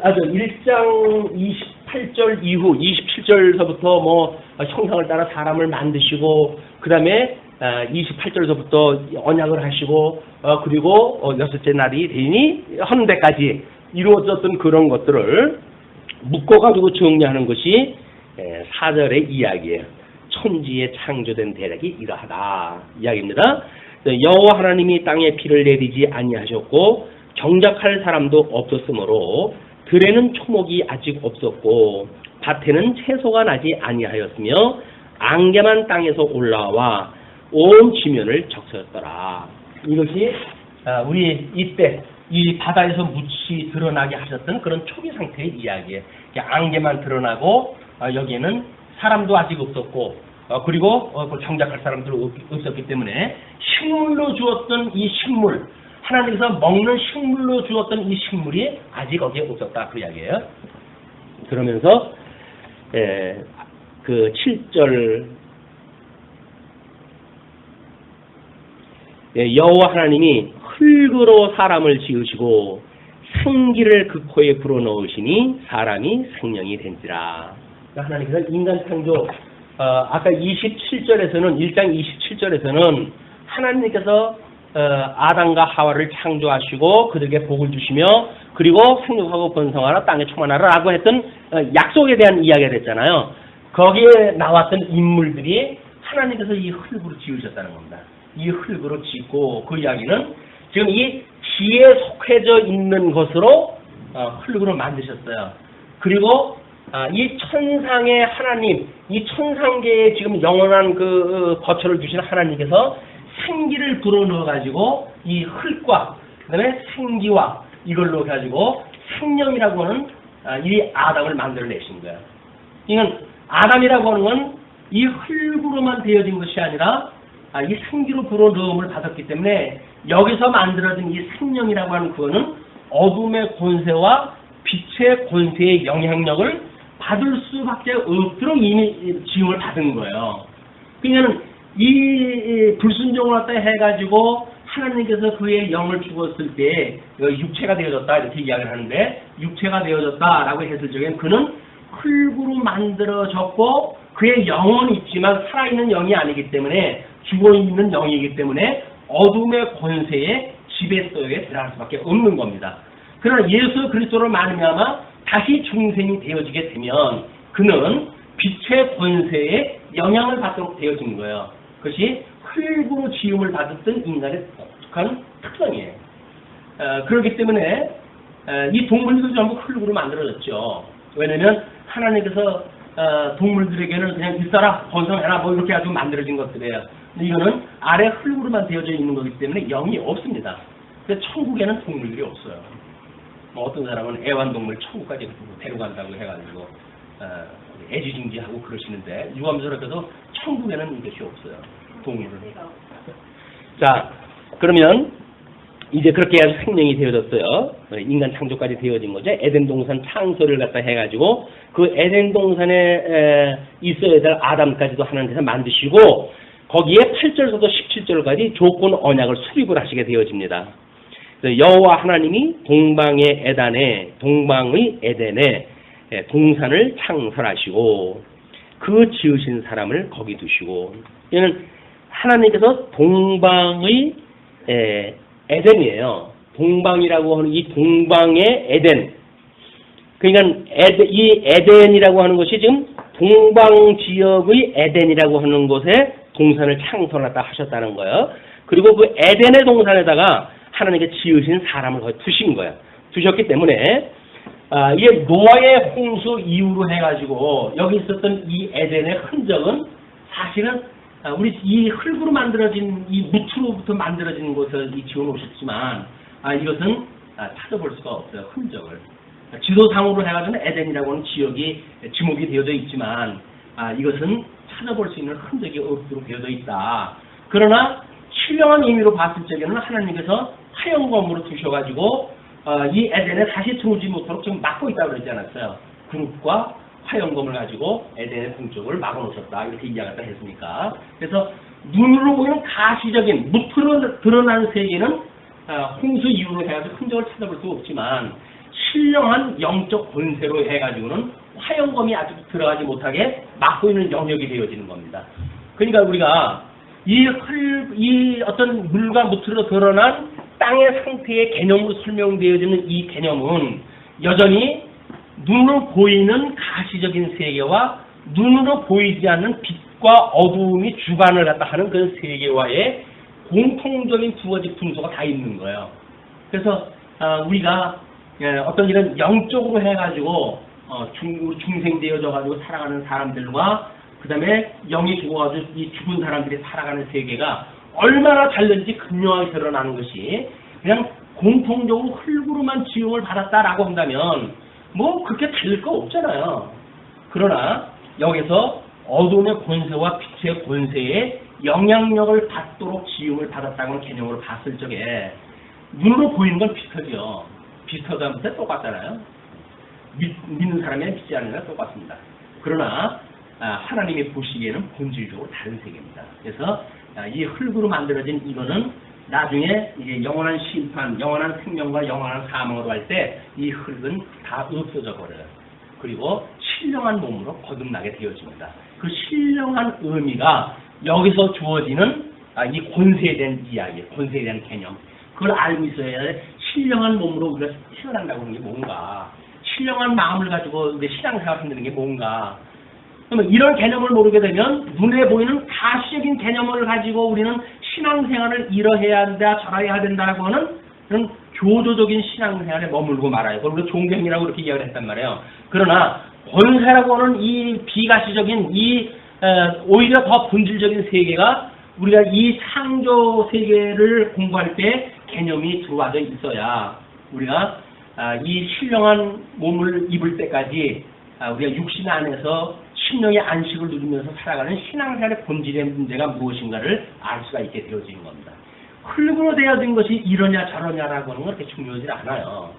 28절 이후 27절서부터 형상을 따라 사람을 만드시고 그 다음에 28절서부터 언약을 하시고 그리고 여섯째 날이 되니 하는 데까지 이루어졌던 그런 것들을 묶어가지고 정리하는 것이 4절의 이야기예요. 천지에 창조된 대략이 이러하다 이야기입니다. 여호와 하나님이 땅에 비를 내리지 아니하셨고 경작할 사람도 없었으므로 들에는 초목이 아직 없었고 밭에는 채소가 나지 아니하였으며 안개만 땅에서 올라와 온 지면을 적셨더라. 이것이 우리 이때 이 바다에서 묻이 드러나게 하셨던 그런 초기 상태의 이야기예요. 안개만 드러나고 여기에는 사람도 아직 없었고 그리고 정작할 사람도 없었기 때문에 식물로 주었던 이 식물, 하나님께서 먹는 식물로 주었던 이 식물이 아직 거기에 없었다 그 이야기예요. 그러면서 그 7절 여호와 하나님이 흙으로 사람을 지으시고 생기를 그 코에 불어넣으시니 사람이 생명이 된지라. 하나님께서 인간 창조 아까 27절에서는 1장 27절에서는 하나님께서 아담과 하와를 창조하시고 그들에게 복을 주시며 그리고 생육하고 번성하라 땅에 충만하라 라고 했던 약속에 대한 이야기가 됐잖아요. 거기에 나왔던 인물들이 하나님께서 이 흙으로 지으셨다는 겁니다. 이 흙으로 짓고 그 이야기는 지금 이 지에 속해져 있는 것으로 흙으로 만드셨어요. 그리고 이 천상의 하나님, 이 천상계에 지금 영원한 그 거처를 주신 하나님께서 생기를 불어넣어 가지고 이 흙과 그다음에 생기와 이걸로 가지고 생명이라고 하는 이 아담을 만들어내신 거예요. 이건 아담이라고 하는 건 이 흙으로만 되어진 것이 아니라 이 생기로 불어넣음을 받았기 때문에 여기서 만들어진 이 생명이라고 하는 그거는 어둠의 권세와 빛의 권세의 영향력을 받을 수밖에 없도록 이미 지음을 받은 거예요. 그러니까 이 불순종을 갖다 해가지고 하나님께서 그의 영을 죽었을 때 육체가 되어졌다 이렇게 이야기를 하는데 육체가 되어졌다라고 했을 적엔 그는 흙으로 만들어졌고 그의 영은 있지만 살아있는 영이 아니기 때문에 죽어있는 영이기 때문에 어둠의 권세의 지배소에 들어갈 수밖에 없는 겁니다. 그러나 예수 그리스도로 말미암아 다시 중생이 되어지게 되면 그는 빛의 권세에 영향을 받도록 되어진 거예요. 그것이 흙으로 지음을 받았던 인간의 독특한 특성이에요. 그렇기 때문에 이 동물들도 전부 흙으로 만들어졌죠. 왜냐하면 하나님께서 동물들에게는 그냥 있어라, 번성해라 뭐 이렇게 아주 만들어진 것들이에요. 근데 이거는 아래 흙으로만 되어져 있는 거기 때문에 영이 없습니다. 그래서 천국에는 동물들이 없어요. 뭐 어떤 사람은 애완동물 천국까지 데려간다고 해가지고 애지중지하고 그러시는데 유감스럽게도 천국에는 이것이 없어요. 동물은. 자, 그러면 이제 그렇게 해서 생명이 되어졌어요. 인간 창조까지 되어진 거죠. 에덴 동산 창조를 갖다 해가지고 그 에덴 동산에 있어야 될 아담까지도 하나님께서 만드시고 거기에 8절부터 17절까지 조건 언약을 수립을 하시게 되어집니다. 여호와 하나님이 동방의 에덴에 동산을 창설하시고 그 지으신 사람을 거기 두시고 이는 하나님께서 동방의 에덴이에요. 동방이라고 하는 이 동방의 에덴. 그러니까 이 에덴이라고 하는 것이 지금 동방 지역의 에덴이라고 하는 곳에 동산을 창설했다 하셨다는 거예요. 그리고 그 에덴의 동산에다가 하나님께 지으신 사람을 거기 두신 거예요. 두셨기 때문에 이게 노아의 홍수 이후로 해가지고 여기 있었던 이 에덴의 흔적은 사실은 우리 이 흙으로 만들어진 이 무트로부터 만들어진 곳을 지어놓으셨지만 이것은 찾아볼 수가 없어요. 흔적을. 지도상으로 해가지고 에덴이라고 하는 지역이 지목이 되어져 있지만 이것은 찾아볼 수 있는 흔적이 없도록 되어져 있다. 그러나 신령한 의미로 봤을 적에는 하나님께서 화영검으로 두셔가지고 이 에덴에 다시 들어오지 못하도록 지금 막고 있다고 그러지 않았어요. 그룹과 화영검을 가지고 에덴의 동쪽을 막아놓으셨다 이렇게 이야기했다 했으니까. 그래서 눈으로 보이는 가시적인 무트로 드러난 세계는 홍수 이후로 해가지고 흔적을 찾아볼 수 없지만 신령한 영적 권세로 해가지고는 화영검이 아직 들어가지 못하게 막고 있는 영역이 되어지는 겁니다. 그러니까 우리가 이 어떤 물과 무트로 드러난 땅의 상태의 개념으로 설명되어지는 이 개념은 여전히 눈으로 보이는 가시적인 세계와 눈으로 보이지 않는 빛과 어두움이 주관을 갖다 하는 그 세계와의 공통적인 두 가지 분수가 다 있는 거예요. 그래서 우리가 어떤 이런 영적으로 해가지고 중생되어져가지고 살아가는 사람들과 그 다음에 영이 죽어가지고 이 죽은 사람들이 살아가는 세계가 얼마나 다른지 극명하게 드러나는 것이 그냥 공통적으로 흙으로만 지음을 받았다라고 한다면 뭐 그렇게 달릴 거 없잖아요. 그러나 여기서 어둠의 권세와 빛의 권세에 영향력을 받도록 지음을 받았다는 개념으로 봤을 적에 눈으로 보이는 건 비슷하죠. 비슷하다면 똑같잖아요. 믿는 사람이랑 믿지 않는 사람 똑같습니다. 그러나 하나님이 보시기에는 본질적으로 다른 세계입니다. 그래서 이 흙으로 만들어진 이거는 나중에 이제 영원한 심판, 영원한 생명과 영원한 사망으로 할 때 이 흙은 다 없어져 버려요. 그리고 신령한 몸으로 거듭나게 되어집니다. 그 신령한 의미가 여기서 주어지는 이 권세에 대한 이야기, 권세에 대한 개념. 그걸 알고 있어야 돼. 신령한 몸으로 우리가 태어난다고 하는 게 뭔가, 신령한 마음을 가지고 우리 신앙생활 한다는 게 뭔가. 그러면 이런 개념을 모르게 되면 눈에 보이는 가시적인 개념을 가지고 우리는 신앙생활을 이러해야 한다, 저러해야 된다라고 하는 그런 교조적인 신앙생활에 머물고 말아요. 그걸 우리가 종교행위라고 이렇게 이야기를 했단 말이에요. 그러나 권세라고 하는 이 비가시적인 오히려 더 본질적인 세계가 우리가 이 창조 세계를 공부할 때 개념이 들어와져 있어야 우리가 이 신령한 몸을 입을 때까지 우리가 육신 안에서 신령의 안식을 누리면서 살아가는 신앙생활의 본질의 문제가 무엇인가를 알 수가 있게 되어지는 겁니다. 흙으로 되어진 것이 이러냐 저러냐라고 하는 건 그렇게 중요하지 않아요.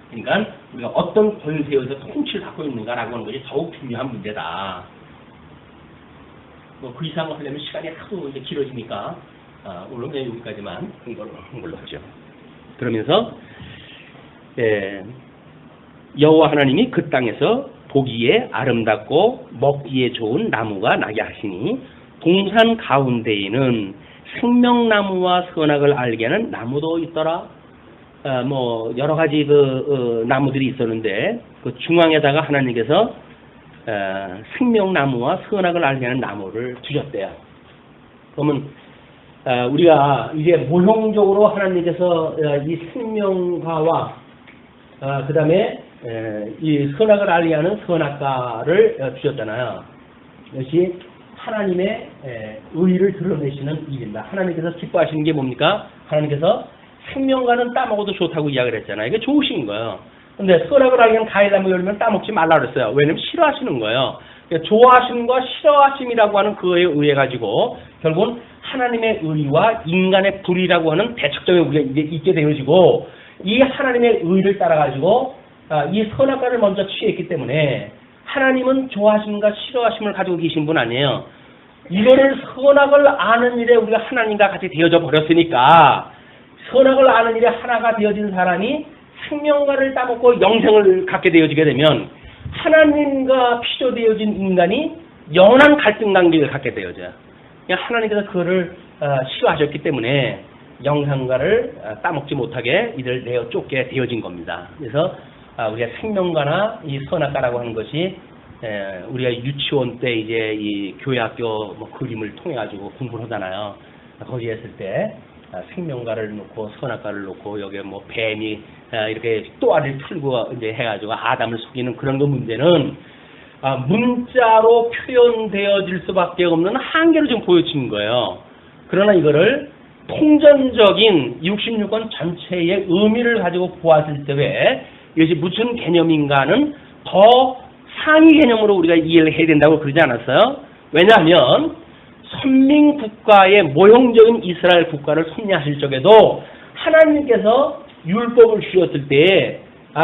그러니까 우리가 어떤 권세에서 통치를 갖고 있는가라고 하는 것이 더욱 중요한 문제다. 뭐 그 이상 하려면 시간이 하도 이제 길어지니까 오늘 그냥 여기까지만 이걸로 한 걸로 하죠. 그러면서 여호와 하나님이 그 땅에서 보기에 아름답고 먹기에 좋은 나무가 나게 하시니 동산 가운데에는 생명나무와 선악을 알게 하는 나무도 있더라. 뭐 여러 가지 나무들이 있었는데 그 중앙에다가 하나님께서 생명나무와 선악을 알게 하는 나무를 두셨대요. 그러면 우리가 이제 모형적으로 하나님께서 이 생명과와 그 다음에 이 선악을 알게 하는 선악과를 주셨잖아요. 이것이 하나님의 의의를 드러내시는 일입니다. 하나님께서 기뻐하시는 게 뭡니까? 하나님께서 생명과는 따먹어도 좋다고 이야기를 했잖아요. 이게 좋으신 거예요. 근데 선악을 알게 하는 과일나무 열면 따먹지 말라 그랬어요. 왜냐면 싫어하시는 거예요. 그러니까 좋아하시는 것과 싫어하심이라고 하는 그에 의해 가지고 결국은 하나님의 의와 인간의 불이라고 하는 대척점에 우리가 이제 있게 되어지고 이 하나님의 의를 따라 가지고 이 선악과를 먼저 취했기 때문에 하나님은 좋아하심과 싫어하심을 가지고 계신 분 아니에요. 이거를 선악을 아는 일에 우리가 하나님과 같이 되어져 버렸으니까 선악을 아는 일에 하나가 되어진 사람이 생명과를 따먹고 영생을 갖게 되어지게 되면 하나님과 피조되어진 인간이 영원한 갈등 관계를 갖게 되어져요. 하나님께서 그거를 싫어하셨기 때문에 영생과를 따먹지 못하게 이들 내어 쫓게 되어진 겁니다. 그래서 우리가 생명과나 이 선악과라고 하는 것이 우리가 유치원 때 이제 이 교회학교 뭐 그림을 통해 가지고 공부를 하잖아요. 거기에 했을 때 생명과를 놓고 선악과를 놓고 여기에 뭐 뱀이 이렇게 또아리를 풀고 이제 해가지고 아담을 속이는 그런 거 문제는 문자로 표현되어질 수밖에 없는 한계로 지금 보여지는 거예요. 그러나 이거를 통전적인 66권 전체의 의미를 가지고 보았을 때에 이것이 무슨 개념인가는 더 상위 개념으로 우리가 이해를 해야 된다고 그러지 않았어요? 왜냐하면 선민 국가의 모형적인 이스라엘 국가를 섭리하실 적에도 하나님께서 율법을 주셨을 때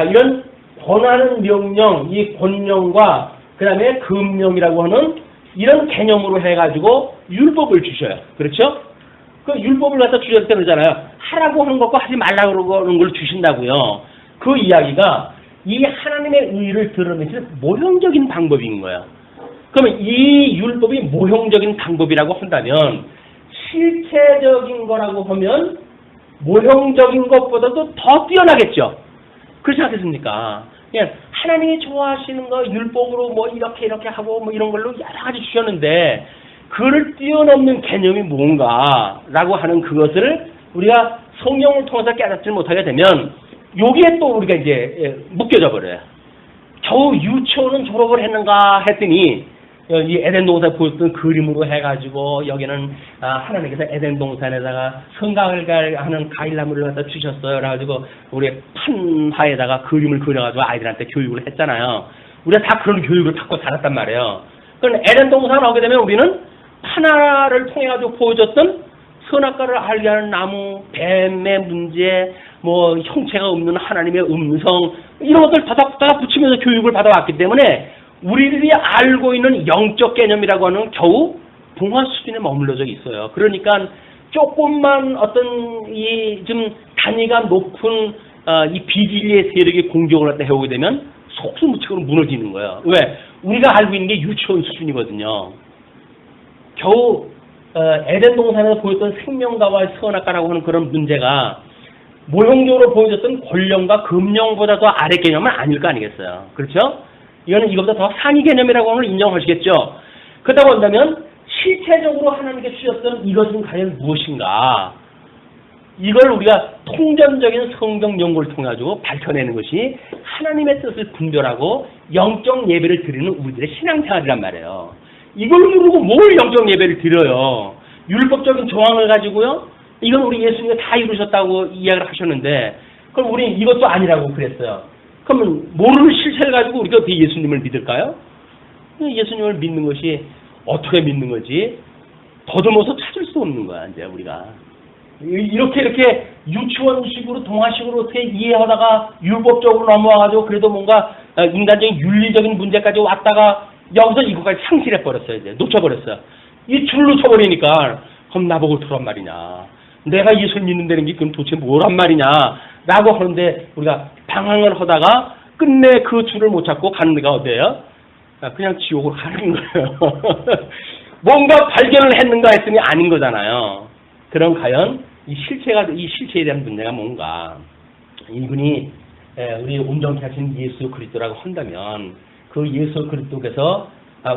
이런 권하는 명령, 이 권령과 그 다음에 금령이라고 하는 이런 개념으로 해가지고 율법을 주셔요. 그렇죠? 그 율법을 갖다 주셨을 때 그러잖아요. 하라고 하는 것과 하지 말라고 하는 걸 주신다고요. 그 이야기가 이 하나님의 의의를 드러내시는 모형적인 방법인 거예요. 그러면 이 율법이 모형적인 방법이라고 한다면 실체적인 거라고 하면 모형적인 것보다도 더 뛰어나겠죠. 그렇지 않겠습니까? 그냥 하나님이 좋아하시는 거 율법으로 뭐 이렇게 하고 뭐 이런 걸로 여러 가지 주셨는데 그를 뛰어넘는 개념이 뭔가라고 하는 그것을 우리가 성경을 통해서 깨닫지 못하게 되면 여기에 또 우리가 이제 묶여져 버려요. 겨우 유치원은 졸업을 했는가 했더니 이 에덴 동산에 보였던 그림으로 해가지고 여기는 하나님께서 에덴 동산에다가 성곽을 하는 가일나무를 갖다 주셨어요. 그래가지고 우리 판화에다가 그림을 그려가지고 아이들한테 교육을 했잖아요. 우리가 다 그런 교육을 받고 살았단 말이에요. 그럼 에덴 동산에 오게 되면 우리는 판화를 통해가지고 보여줬던 선악과를 알게 하는 나무, 뱀의 문제, 뭐 형체가 없는 하나님의 음성 이런 것들 다닥다닥 붙이면서 교육을 받아왔기 때문에 우리들이 알고 있는 영적 개념이라고 하는 겨우 동화 수준에 머물러져 있어요. 그러니까 조금만 어떤 이 좀 단위가 높은 이 비진리의 세력이 공격을 갖다 해오게 되면 속수무책으로 무너지는 거예요. 왜? 우리가 알고 있는 게 유치원 수준이거든요. 겨우 에덴 동산에서 보였던 생명과와 선악과라고 하는 그런 문제가 모형적으로 보여줬던 권령과 금령보다 더 아래 개념은 아닐 거 아니겠어요. 그렇죠? 이거는 이것보다 더 상위 개념이라고 하는 걸 인정하시겠죠? 그렇다고 한다면 실체적으로 하나님께 주셨던 이것은 과연 무엇인가? 이걸 우리가 통전적인 성경 연구를 통해 가지고 밝혀내는 것이 하나님의 뜻을 분별하고 영적 예배를 드리는 우리들의 신앙생활이란 말이에요. 이걸 모르고 뭘 영적 예배를 드려요? 율법적인 조항을 가지고요? 이건 우리 예수님이 다 이루셨다고 이야기를 하셨는데 그럼 우리 이것도 아니라고 그랬어요. 그러면 모르는 실체를 가지고 우리가 어떻게 예수님을 믿을까요? 예수님을 믿는 것이 어떻게 믿는 거지? 더듬어서 찾을 수 없는 거야 이제 우리가. 이렇게 유치원식으로 동화식으로 어떻게 이해하다가 율법적으로 넘어와가지고 그래도 뭔가 인간적인 윤리적인 문제까지 왔다가 여기서 이거까지 상실해버렸어요. 이제 놓쳐버렸어요. 이 줄로 쳐버리니까 그럼 나보고 어떡한 말이냐. 내가 예수 믿는다는 게 그럼 도대체 뭐란 말이냐 라고 하는데 우리가 방황을 하다가 끝내 그 줄을 못 찾고 가는 데가 어디예요? 그냥 지옥으로 가는 거예요. 뭔가 발견을 했는가 했더니 아닌 거잖아요. 그럼 과연 이 실체에 대한 문제가 뭔가 이분이 우리 온전케 하신 예수 그리스도라고 한다면 그 예수 그리스도께서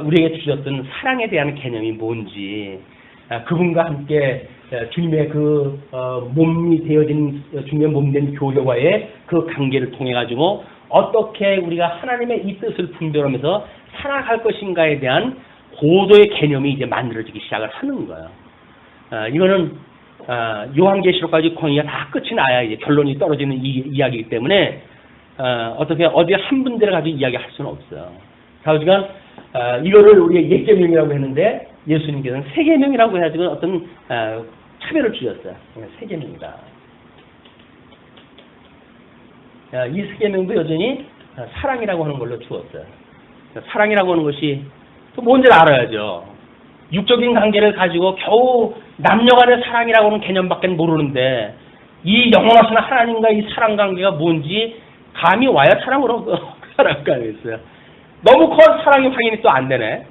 우리에게 주셨던 사랑에 대한 개념이 뭔지 그분과 함께 주님의 그 몸이 되어진 주님의 몸된 교회와의 그 관계를 통해 가지고 어떻게 우리가 하나님의 이 뜻을 분별하면서 살아갈 것인가에 대한 고도의 개념이 이제 만들어지기 시작을 하는 거예요. 이거는 요한계시록까지 권위가 다 끝이 나야 이제 결론이 떨어지는 이야기이기 때문에 어떻게 어디 한 분들을 가지고 이야기할 수는 없어요. 그러니까 이거를 우리가 예계명이라고 했는데 예수님께서는 세계명이라고 해가지고 어떤 차별을 주셨어요. 세계명이다. 이 세계명도 여전히 사랑이라고 하는 걸로 주었어요. 사랑이라고 하는 것이 또 뭔지를 알아야죠. 육적인 관계를 가지고 겨우 남녀간의 사랑이라고 하는 개념밖에 모르는데 이 영원하신 하나님과 이 사랑 관계가 뭔지 감이 와야 사랑으로 살아갈 거 아니겠어요. 너무 커 사랑이 확인이 또 안 되네.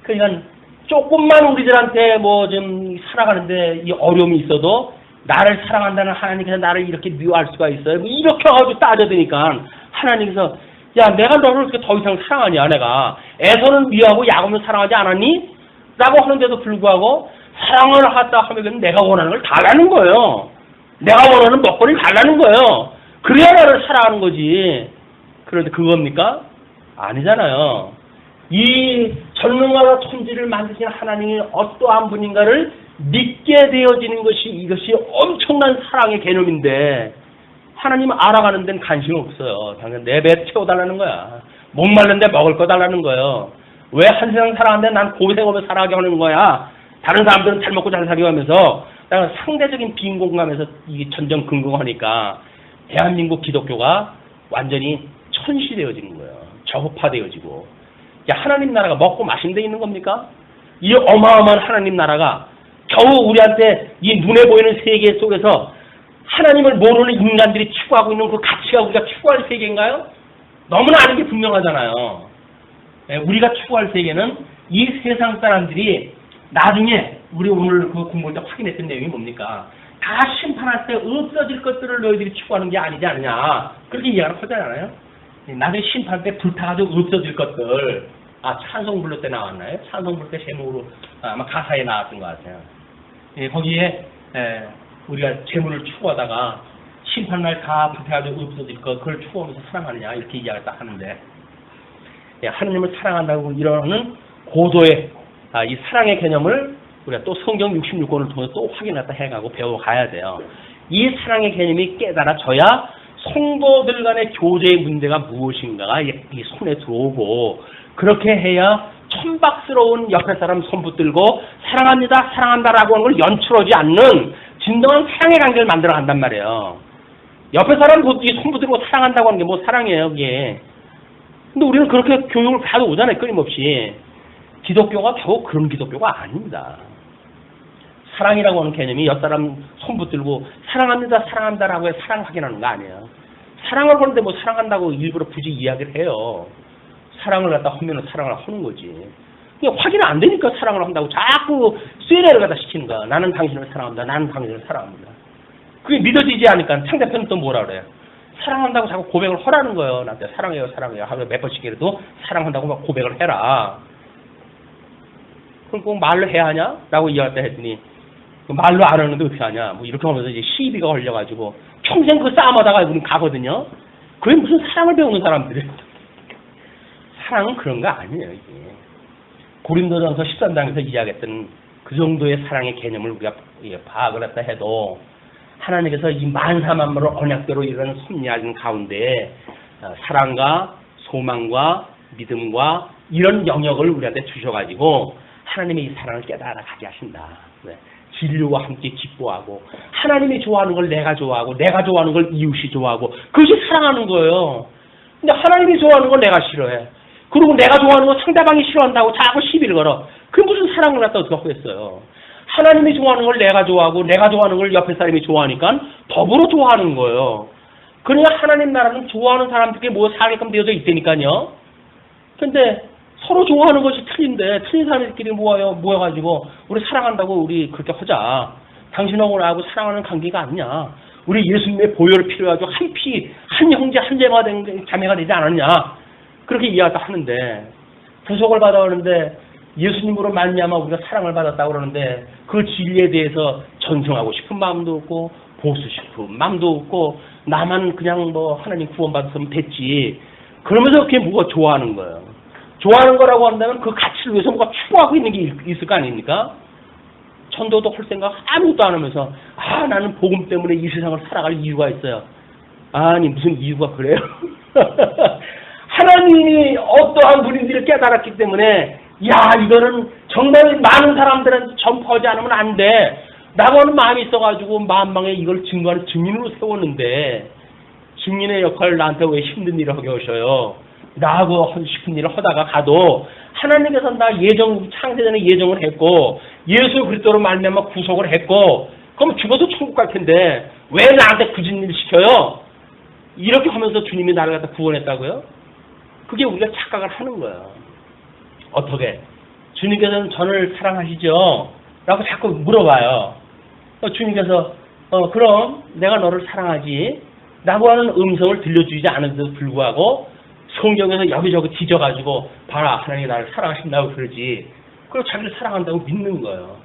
그러니까 조금만 우리들한테 뭐 좀 살아가는데 이 어려움이 있어도 나를 사랑한다는 하나님께서 나를 이렇게 미워할 수가 있어요. 뭐 이렇게 가지고 따져드니까 하나님께서 야 내가 너를 그렇게 더 이상 사랑하냐 내가 애서는 미워하고 야곱은 사랑하지 않았니? 라고 하는데도 불구하고 사랑을 하다 하면 내가 원하는 걸 달라는 거예요. 내가 원하는 먹거리를 달라는 거예요. 그래야 나를 사랑하는 거지. 그런데 그겁니까? 아니잖아요. 이 전능하고 천지를 만드신 하나님이 어떠한 분인가를 믿게 되어지는 것이 이것이 엄청난 사랑의 개념인데 하나님 알아가는 데는 관심이 없어요. 당연히 내 배 채워달라는 거야. 목말른데 먹을 거 달라는 거예요. 왜 한 세상 살아가는데 난 고생하면서 살아가게 하는 거야. 다른 사람들은 잘 먹고 잘 살게 하면서 상대적인 빈곤감에서 이 전전긍긍하니까 대한민국 기독교가 완전히 천시되어지는 거예요. 저급화되어지고 하나님 나라가 먹고 마신 데 있는 겁니까? 이 어마어마한 하나님 나라가 겨우 우리한테 이 눈에 보이는 세계 속에서 하나님을 모르는 인간들이 추구하고 있는 그 가치가 우리가 추구할 세계인가요? 너무나 아는 게 분명하잖아요. 우리가 추구할 세계는 이 세상 사람들이 나중에 우리 오늘 그 공부할 때 확인했던 내용이 뭡니까? 다 심판할 때 없어질 것들을 너희들이 추구하는 게 아니지 않느냐. 그렇게 이야기를 하잖아요. 나중에 심판할 때 불타가지고 없어질 것들. 찬송 부를 때 나왔나요? 찬송 부를 때 제목으로 아마 가사에 나왔던 것 같아요. 거기에 우리가 재물을 추구하다가 심판날 다 불타가지고 없어질 것 그걸 추구하면서 사랑하느냐 이렇게 이야기를 딱 하는데 하나님을 사랑한다고 이러는 고도의 이 사랑의 개념을 우리가 또 성경 66권을 통해서 또 확인했다 해가고 배워가야 돼요. 이 사랑의 개념이 깨달아져야 성도들 간의 교제의 문제가 무엇인가가 이 손에 들어오고, 그렇게 해야 천박스러운 옆에 사람 손 붙들고 사랑합니다, 사랑한다라고 하는 걸 연출하지 않는 진정한 사랑의 관계를 만들어 간단 말이에요. 옆에 사람 손 붙들고 사랑한다고 하는 게 뭐 사랑이에요, 이게. 근데 우리는 그렇게 교육을 받아 오잖아요, 끊임없이. 기독교가 결국 그런 기독교가 아닙니다. 사랑이라고 하는 개념이 옆 사람 손 붙들고 사랑합니다, 사랑한다라고 해서 사랑 확인하는 거 아니에요. 사랑을 하는데 뭐 사랑한다고 일부러 굳이 이야기를 해요. 사랑을 갖다 하면은 사랑을 하는 거지. 그냥 확인 안 되니까 사랑을 한다고 자꾸 쇠뇌를 갖다 시키는 거야. 나는 당신을 사랑합니다, 나는 당신을 사랑합니다. 그게 믿어지지 않으니까 상대편은 또 뭐라 그래요? 사랑한다고 자꾸 고백을 하라는 거예요. 나한테 사랑해요, 사랑해요 하면 몇 번씩이라도 사랑한다고 막 고백을 해라. 그럼 꼭 말로 해야 하냐? 라고 이야기했다 했더니 말로 안 하는데 어떻게 하냐? 뭐 이렇게 하면서 이제 시비가 걸려가지고 평생 그 싸움하다가 우리는 가거든요. 그게 무슨 사랑을 배우는 사람들이에요. 사랑은 그런 거 아니에요, 이게. 고린도전서 13장에서 이야기했던 그 정도의 사랑의 개념을 우리가 파악을 했다 해도 하나님께서 이 만사만물을 언약대로 이루는 섭리하는 가운데 사랑과 소망과 믿음과 이런 영역을 우리한테 주셔가지고 하나님의 이 사랑을 깨달아 가게 하신다. 네. 진리와 함께 기뻐하고 하나님이 좋아하는 걸 내가 좋아하고 내가 좋아하는 걸 이웃이 좋아하고 그것이 사랑하는 거예요. 근데 하나님이 좋아하는 걸 내가 싫어해. 그리고 내가 좋아하는 거 상대방이 싫어한다고 자꾸 시비를 걸어. 그게 무슨 사랑을 갖다 어떻게 하겠어요. 하나님이 좋아하는 걸 내가 좋아하고 내가 좋아하는 걸 옆에 사람이 좋아하니까 더불어 좋아하는 거예요. 그러니까 하나님 나라는 좋아하는 사람들께 뭐 살게끔 되어져 있다니까요. 근데 서로 좋아하는 것이 틀린데 틀린 사람들끼리 모여가지고 우리 사랑한다고 우리 그렇게 하자. 당신하고 나하고 사랑하는 관계가 아니냐. 우리 예수님의 보혈을 필요하고 한 피, 한 형제, 한 자매가 되지 않았냐. 그렇게 이야기를 하는데 구속을 받아오는데 예수님으로 말미암아 우리가 사랑을 받았다고 그러는데 그 진리에 대해서 전승하고 싶은 마음도 없고 보수 싶은 마음도 없고 나만 그냥 뭐 하나님 구원받았으면 됐지. 그러면서 그게 뭐가 좋아하는 거예요. 좋아하는 거라고 한다면 그 가치를 위해서 뭐가 추구하고 있는 게 있을 거 아닙니까? 천도도 할 생각 아무것도 안 하면서 나는 복음 때문에 이 세상을 살아갈 이유가 있어요. 아니 무슨 이유가 그래요? 하나님이 어떠한 분인지를 깨달았기 때문에 이거는 정말 많은 사람들한테 전파하지 않으면 안 돼. 라고 하는 마음이 있어가지고 만방에 이걸 증거하는 증인으로 세웠는데 증인의 역할을 나한테 왜 힘든 일을 하게 하셔요? 나하고 하고 싶은 일을 하다가 가도 하나님께서 나 창세전에 예정을 했고 예수 그리스도로 말미암아 구속을 했고 그럼 죽어도 천국 갈 텐데 왜 나한테 굳은 일을 시켜요? 이렇게 하면서 주님이 나를 갖다 구원했다고요? 그게 우리가 착각을 하는 거예요. 어떻게? 주님께서는 저를 사랑하시죠? 라고 자꾸 물어봐요. 주님께서 그럼 내가 너를 사랑하지? 라고 하는 음성을 들려주지 않은데도 불구하고 성경에서 여기저기 뒤져가지고 봐라 하나님이 나를 사랑하신다고 그러지. 그리고 자기를 사랑한다고 믿는 거예요.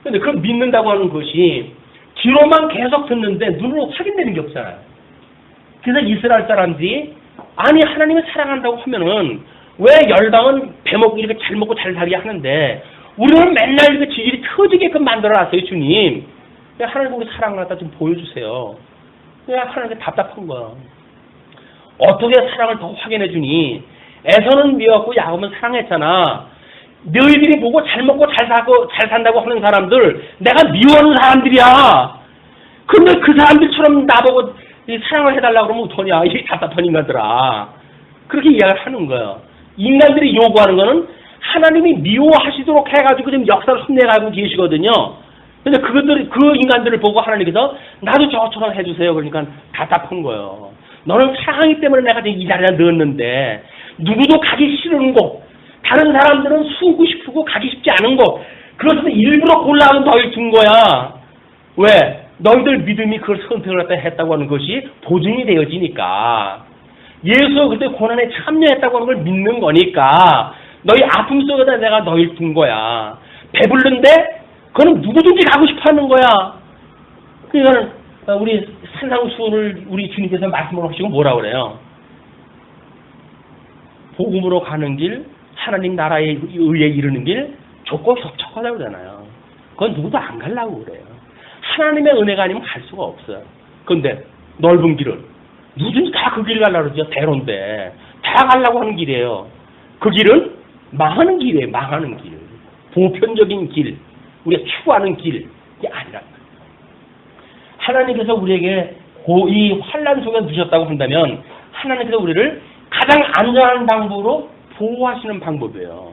근데 그 믿는다고 하는 것이 귀로만 계속 듣는데 눈으로 확인되는 게 없잖아요. 그래서 이스라엘 사람들이 아니 하나님을 사랑한다고 하면은 왜 열방은 배먹고 이렇게 잘 먹고 잘 살게 하는데 우리는 맨날 이렇게 지질이 터지게끔 만들어놨어요 주님. 하나님 우리 사랑을 갖다 좀 보여주세요. 하나님께 답답한 거야. 어떻게 사랑을 더 확인해 주니? 에서는 미웠고 야곱은 사랑했잖아. 너희들이 보고 잘 먹고 잘 사고 잘 산다고 하는 사람들 내가 미워하는 사람들이야. 근데 그 사람들처럼 나보고 사랑을 해달라고 그러면 어떠냐. 이 답답한 인간들아. 그렇게 이야기를 하는 거예요. 인간들이 요구하는 거는 하나님이 미워하시도록 해가지고 지금 역사를 섭리해가고 계시거든요. 근데 그 인간들을 보고 하나님께서 나도 저처럼 해주세요. 그러니까 답답한 거예요. 너는 사랑하기 때문에 내가 이 자리에 넣었는데 누구도 가기 싫은 곳, 다른 사람들은 수고 싶고 가기 쉽지 않은 곳, 그것을 일부러 골라서 너희 둔 거야. 왜? 너희들 믿음이 그걸 선택을 했다고 하는 것이 보증이 되어지니까. 예수 그때 고난에 참여했다고 하는 걸 믿는 거니까 너희 아픔 속에다 내가 너희를 둔 거야. 배불른데 그거는 누구든지 가고 싶어하는 거야. 그러니까 우리 산상수훈을 우리 주님께서 말씀을 하시고 뭐라 그래요? 복음으로 가는 길 하나님 나라에 의해 이르는 길 좁고 혁척하다고 그러잖아요. 그건 누구도 안 가려고 그래요. 하나님의 은혜가 아니면 갈 수가 없어요. 그런데 넓은 길은 누구든지 다 그 길 가려고 그러죠. 대로인데 다 가려고 하는 길이에요. 그 길은 망하는 길이에요. 망하는 길. 보편적인 길, 우리가 추구하는 길이 아니란 말이에요. 하나님께서 우리에게 이 환난 속에 두셨다고 한다면 하나님께서 우리를 가장 안전한 방법으로 보호하시는 방법이에요.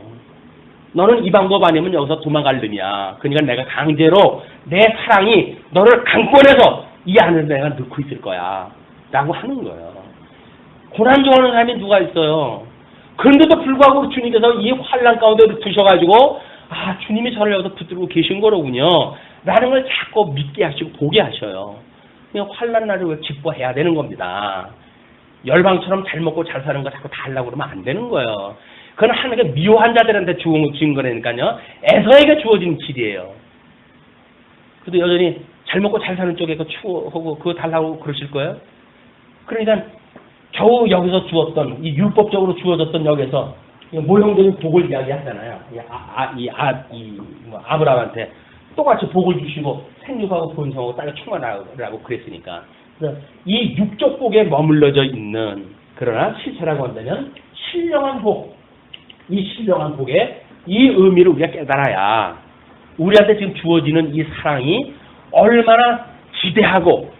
너는 이 방법 아니면 여기서 도망갈 놈이야. 그러니까 내가 강제로 내 사랑이 너를 강권해서 이 안에 내가 넣고 있을 거야 라고 하는 거예요. 고난 좋아하는 사람이 누가 있어요. 그런데도 불구하고 주님께서 이 환난 가운데 두셔가지고 주님이 저를 여기서 붙들고 계신 거로군요 라는 걸 자꾸 믿게 하시고 보게 하셔요. 그냥 환난 날을 왜 기뻐해야 되는 겁니다. 열방처럼 잘 먹고 잘 사는 거 자꾸 다 하려고 그러면 안 되는 거예요. 그건 하나님께 미워한 자들한테 주어진 거라니까요. 에서에게 주어진 길이에요. 그래도 여전히 잘 먹고 잘 사는 쪽에 그 추워하고 그거 달라고 그러실 거예요. 그러니까 겨우 여기서 주었던 이 율법적으로 주어졌던 여기서 모형적인 복을 이야기하잖아요. 아브라함한테 똑같이 복을 주시고 생육하고 번성하고 땅에 충만하라고 그랬으니까. 그래서 이 육적 복에 머물러져 있는 그러나 실체라고 한다면 신령한 복, 이 신령한 복의 이 의미를 우리가 깨달아야 우리한테 지금 주어지는 이 사랑이 얼마나 지대하고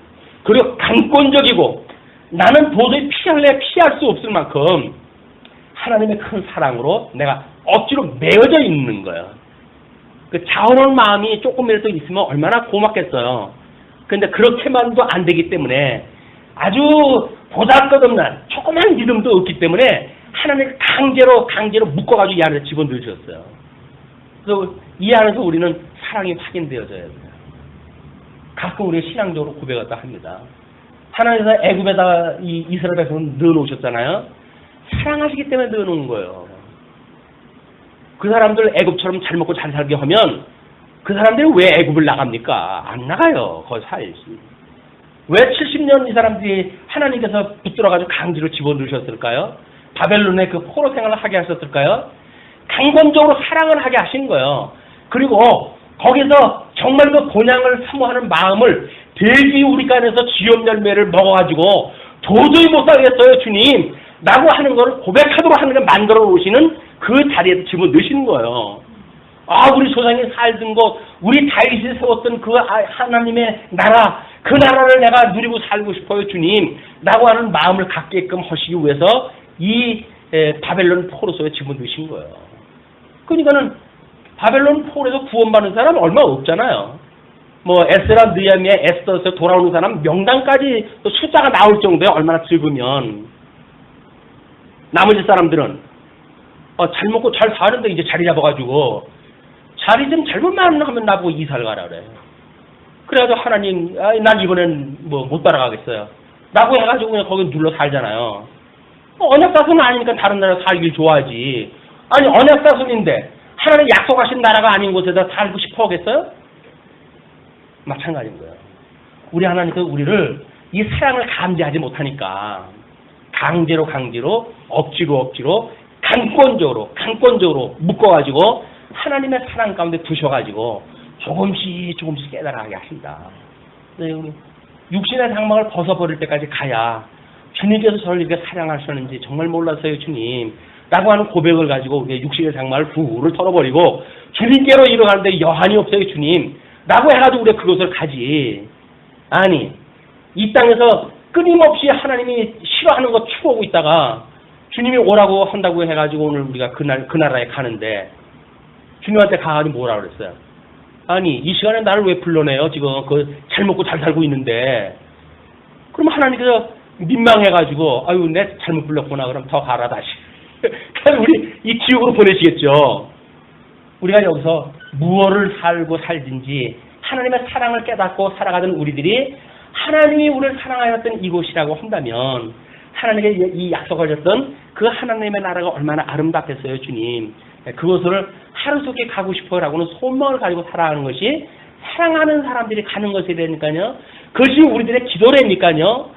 그리고 강권적이고 나는 도저히 피할 수 없을 만큼 하나님의 큰 사랑으로 내가 억지로 메어져 있는 거예요. 그 자원한 마음이 조금이라도 있으면 얼마나 고맙겠어요. 그런데 그렇게만도 안 되기 때문에 아주 보잘것없는 조그만 믿음도 없기 때문에 하나님을 강제로 묶어가지고 이 안에 집어넣으셨어요. 그래서 이 안에서 우리는 사랑이 확인되어져야 돼요. 가끔 우리가 신앙적으로 고백하다 합니다. 하나님께서 애굽에다가 이 이스라엘 백성을 넣어놓으셨잖아요. 사랑하시기 때문에 넣어놓은 거예요. 그 사람들 애굽처럼 잘 먹고 잘 살게 하면 그 사람들이 왜 애굽을 나갑니까? 안 나가요. 거기 살지. 왜 70년 이 사람들이 하나님께서 붙들어가지고 강제로 집어넣으셨을까요? 바벨론의 그 포로 생활을 하게 하셨을까요? 강권적으로 사랑을 하게 하신 거예요. 그리고 거기서 정말 그 본향을 사모하는 마음을 돼지 우리 간에서 지엄 열매를 먹어가지고 도저히 못 살겠어요 주님 라고 하는 거를 고백하도록 하는 걸 만들어 놓으시는 그 자리에 집어넣으시는 거예요. 우리 조상이 살던 곳, 우리 다윗이 세웠던 그 하나님의 나라, 그 나라를 내가 누리고 살고 싶어요 주님 라고 하는 마음을 갖게끔 하시기 위해서 이 바벨론 포로 속에 집어넣으신 거예요. 그러니까는 바벨론 포로에서 구원받는 사람 얼마 없잖아요. 뭐 에스라, 느헤미야, 에스더에서 돌아오는 사람 명단까지 숫자가 나올 정도에 얼마나 적으면 나머지 사람들은 잘 먹고 잘 사는데 이제 자리 잡아가지고 자리 좀 잘못만 하면 나보고 이사를 가라 그래. 그래가지고 하나님 난 이번엔 뭐 못 따라가겠어요 라고 해가지고 그냥 거기 눌러 살잖아요. 언약사손은 아니니까 다른 나라 살길 좋아하지. 아니 언약사손인데 하나님 약속하신 나라가 아닌 곳에다 살고 싶어 하겠어요? 마찬가지인 거예요. 우리 하나님께서 우리를 이 사랑을 감지하지 못하니까 강제로 억지로 강권적으로 묶어가지고 하나님의 사랑 가운데 두셔가지고 조금씩 깨달아가게 하신다. 우리 육신의 장막을 벗어버릴 때까지 가야 주님께서 저를 이렇게 사랑하셨는지 정말 몰랐어요 주님 라고 하는 고백을 가지고 우리의 육신의 장막을 후를 털어버리고 주님께로 이뤄가는데 여한이 없어요 주님 라고 해가지고 우리가 그것을 가지. 아니 이 땅에서 끊임없이 하나님이 싫어하는 거 추구하고 있다가 주님이 오라고 한다고 해가지고 오늘 우리가 그 나라에 가는데 주님한테 가가지고 뭐라 그랬어요? 아니 이 시간에 나를 왜 불러내요? 지금 잘 먹고 잘 살고 있는데. 그럼 하나님께서 민망해가지고 내 잘못 불렀구나 그럼 더 가라 다시. 그래서 우리 이 지옥으로 보내시겠죠. 우리가 여기서 무엇을 살든지 하나님의 사랑을 깨닫고 살아가던 우리들이 하나님이 우리를 사랑하였던 이곳이라고 한다면 하나님께 이 약속하셨던 그 하나님의 나라가 얼마나 아름답겠어요 주님. 그것을 하루속히 가고 싶어라고는 소망을 가지고 살아가는 것이 사랑하는 사람들이 가는 것이라니까요. 그것이 우리들의 기도라니까요.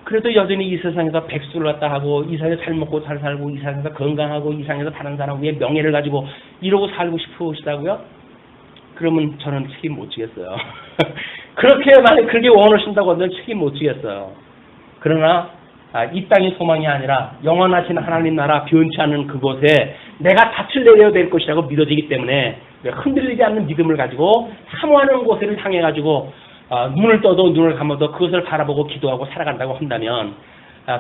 그래도 여전히 이 세상에서 백수를 갖다 하고 이 세상에서 잘 먹고 잘 살고 이 세상에서 건강하고 이 세상에서 다른 사람 위에 명예를 가지고 이러고 살고 싶으시다고요? 그러면 저는 책임 못 지겠어요. 그렇게 만약 그렇게 원하신다고 하면 책임 못 지겠어요. 그러나 이 땅의 소망이 아니라 영원하신 하나님 나라 변치 않는 그곳에 내가 닻을 내려야 될 것이라고 믿어지기 때문에 흔들리지 않는 믿음을 가지고 사모하는 곳을 향해 가지고 눈을 떠도 눈을 감아도 그것을 바라보고 기도하고 살아간다고 한다면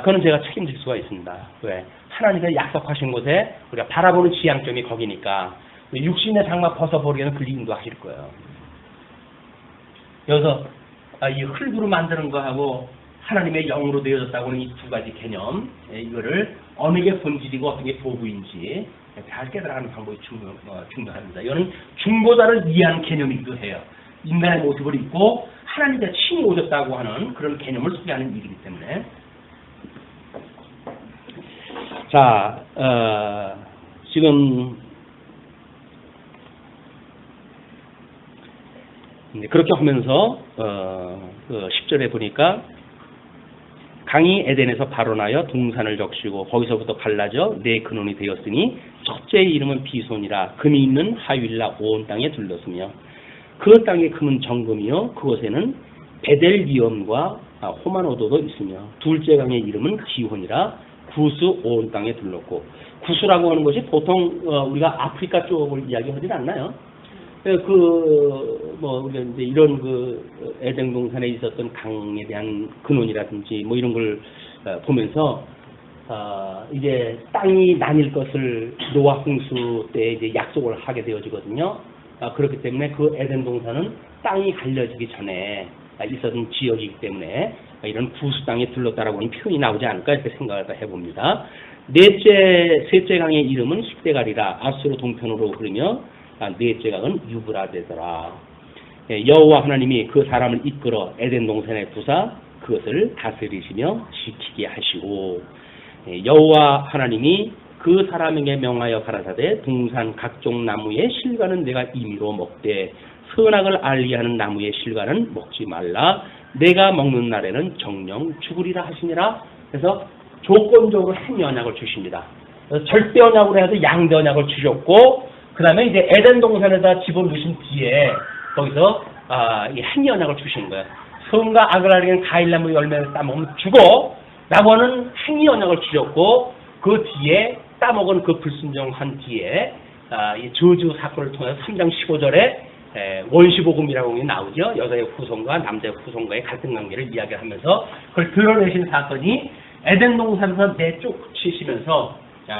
그건 제가 책임질 수가 있습니다. 왜? 하나님께서 약속하신 곳에 우리가 바라보는 지향점이 거기니까 육신의 장막 벗어버리는 그리 인도하실 거예요. 여기서 이 흙으로 만드는 거하고 하나님의 영으로 되어졌다고는 이 두 가지 개념, 이거를 어느 게 본질이고 어떤 게 도구인지 잘 깨달아가는 방법이 중요합니다. 이거는 중보자를 이해하는 개념이기도 해요. 인간의 모습을 입고 하나님의 친히 오셨다고 하는 그런 개념을 소개하는 일이기 때문에. 자, 지금 그렇게 하면서 10절에 보니까 강이 에덴에서 발원하여 동산을 적시고 거기서부터 갈라져 네 근원이 되었으니 첫째의 이름은 비손이라 금이 있는 하윌라 온 땅에 둘렀으며 그 땅의 금은 정금이요 그곳에는 베델기엄과 호마노도도 있으며 둘째 강의 이름은 기혼이라 구스 온 땅에 둘렀고 구스라고 하는 것이 보통 우리가 아프리카 쪽을 이야기하지 않나요? 우리가 이제 이런 에덴 동산에 있었던 강에 대한 근원이라든지 이런 걸 보면서, 이제 땅이 나뉠 것을 노아 홍수 때 이제 약속을 하게 되어지거든요. 그렇기 때문에 그 에덴 동산은 땅이 갈려지기 전에 있었던 지역이기 때문에 이런 구수 땅에 둘렀다라고 하는 표현이 나오지 않을까 이렇게 생각을 해봅니다. 셋째 강의 이름은 숫대가리라 아수르 동편으로 흐르며 넷째 강은 유브라데더라. 여호와 하나님이 그 사람을 이끌어 에덴 동산에 두사 그것을 다스리시며 지키게 하시고 여호와 하나님이 그 사람에게 명하여 가라사대 동산 각종 나무의 실과는 내가 임의로 먹되 선악을 알리하는 나무의 실과는 먹지 말라. 내가 먹는 날에는 정령 죽으리라 하시니라. 그래서 조건적으로 한 언약을 주십니다. 절대 언약으로 해서 양대 언약을 주셨고 그 다음에 이제 에덴 동산에다 집어넣으신 뒤에 거기서 이 한 언약을 주시는 거예요. 선과 악을 알리는 과일나무 열매를 따먹으면 죽어 라고 하는 한 언약을 주셨고 그 뒤에 따먹은 그 불순종한 뒤에 이 저주 사건을 통해서 3장 15절에 원시복음이라고 나오죠. 여자의 후손과 남자의 후손과의 갈등 관계를 이야기하면서 그걸 드러내신 사건이 에덴 동산에서 내쫓으시면서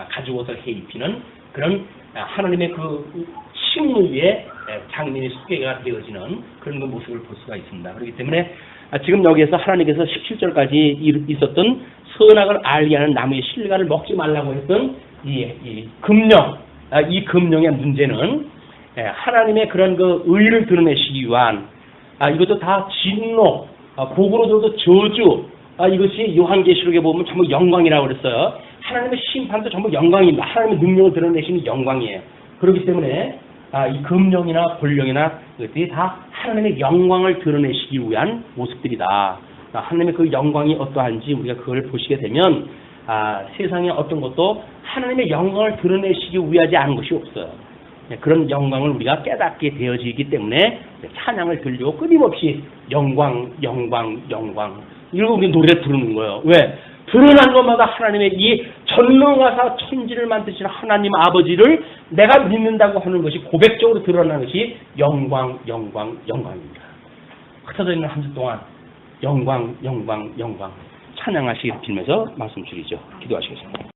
가죽옷을 해입히는 그런 하나님의 그 식물위에 장면이 소개가 되어지는 그런 그 모습을 볼 수가 있습니다. 그렇기 때문에 지금 여기에서 하나님께서 17절까지 있었던 선악을 알리하는 나무의 실과를 먹지 말라고 했던 이 금령, 이 금령의 문제는 하나님의 그런 그 의를 드러내시기 위한 이것도 다 진노, 복으로 들어도 저주, 이것이 요한계시록에 보면 전부 영광이라고 그랬어요. 하나님의 심판도 전부 영광입니다. 하나님의 능력을 드러내시는 영광이에요. 그렇기 때문에 이 금령이나 본령이나 이것들이 다 하나님의 영광을 드러내시기 위한 모습들이다. 하나님의 그 영광이 어떠한지 우리가 그걸 보시게 되면 세상에 어떤 것도 하나님의 영광을 드러내시기 위하지 않은 것이 없어요. 그런 영광을 우리가 깨닫게 되어지기 때문에 찬양을 들리고 끊임없이 영광, 영광, 영광 이러고 우리 노래 부르는 거예요. 왜? 드러난 것마다 하나님의 이 전능하사 천지를 만드신 하나님 아버지를 내가 믿는다고 하는 것이 고백적으로 드러나는 것이 영광, 영광, 영광입니다. 흩어져 있는 한 주 동안 영광, 영광, 영광 찬양하시길 빌면서 말씀 드리죠. 기도하시겠습니다.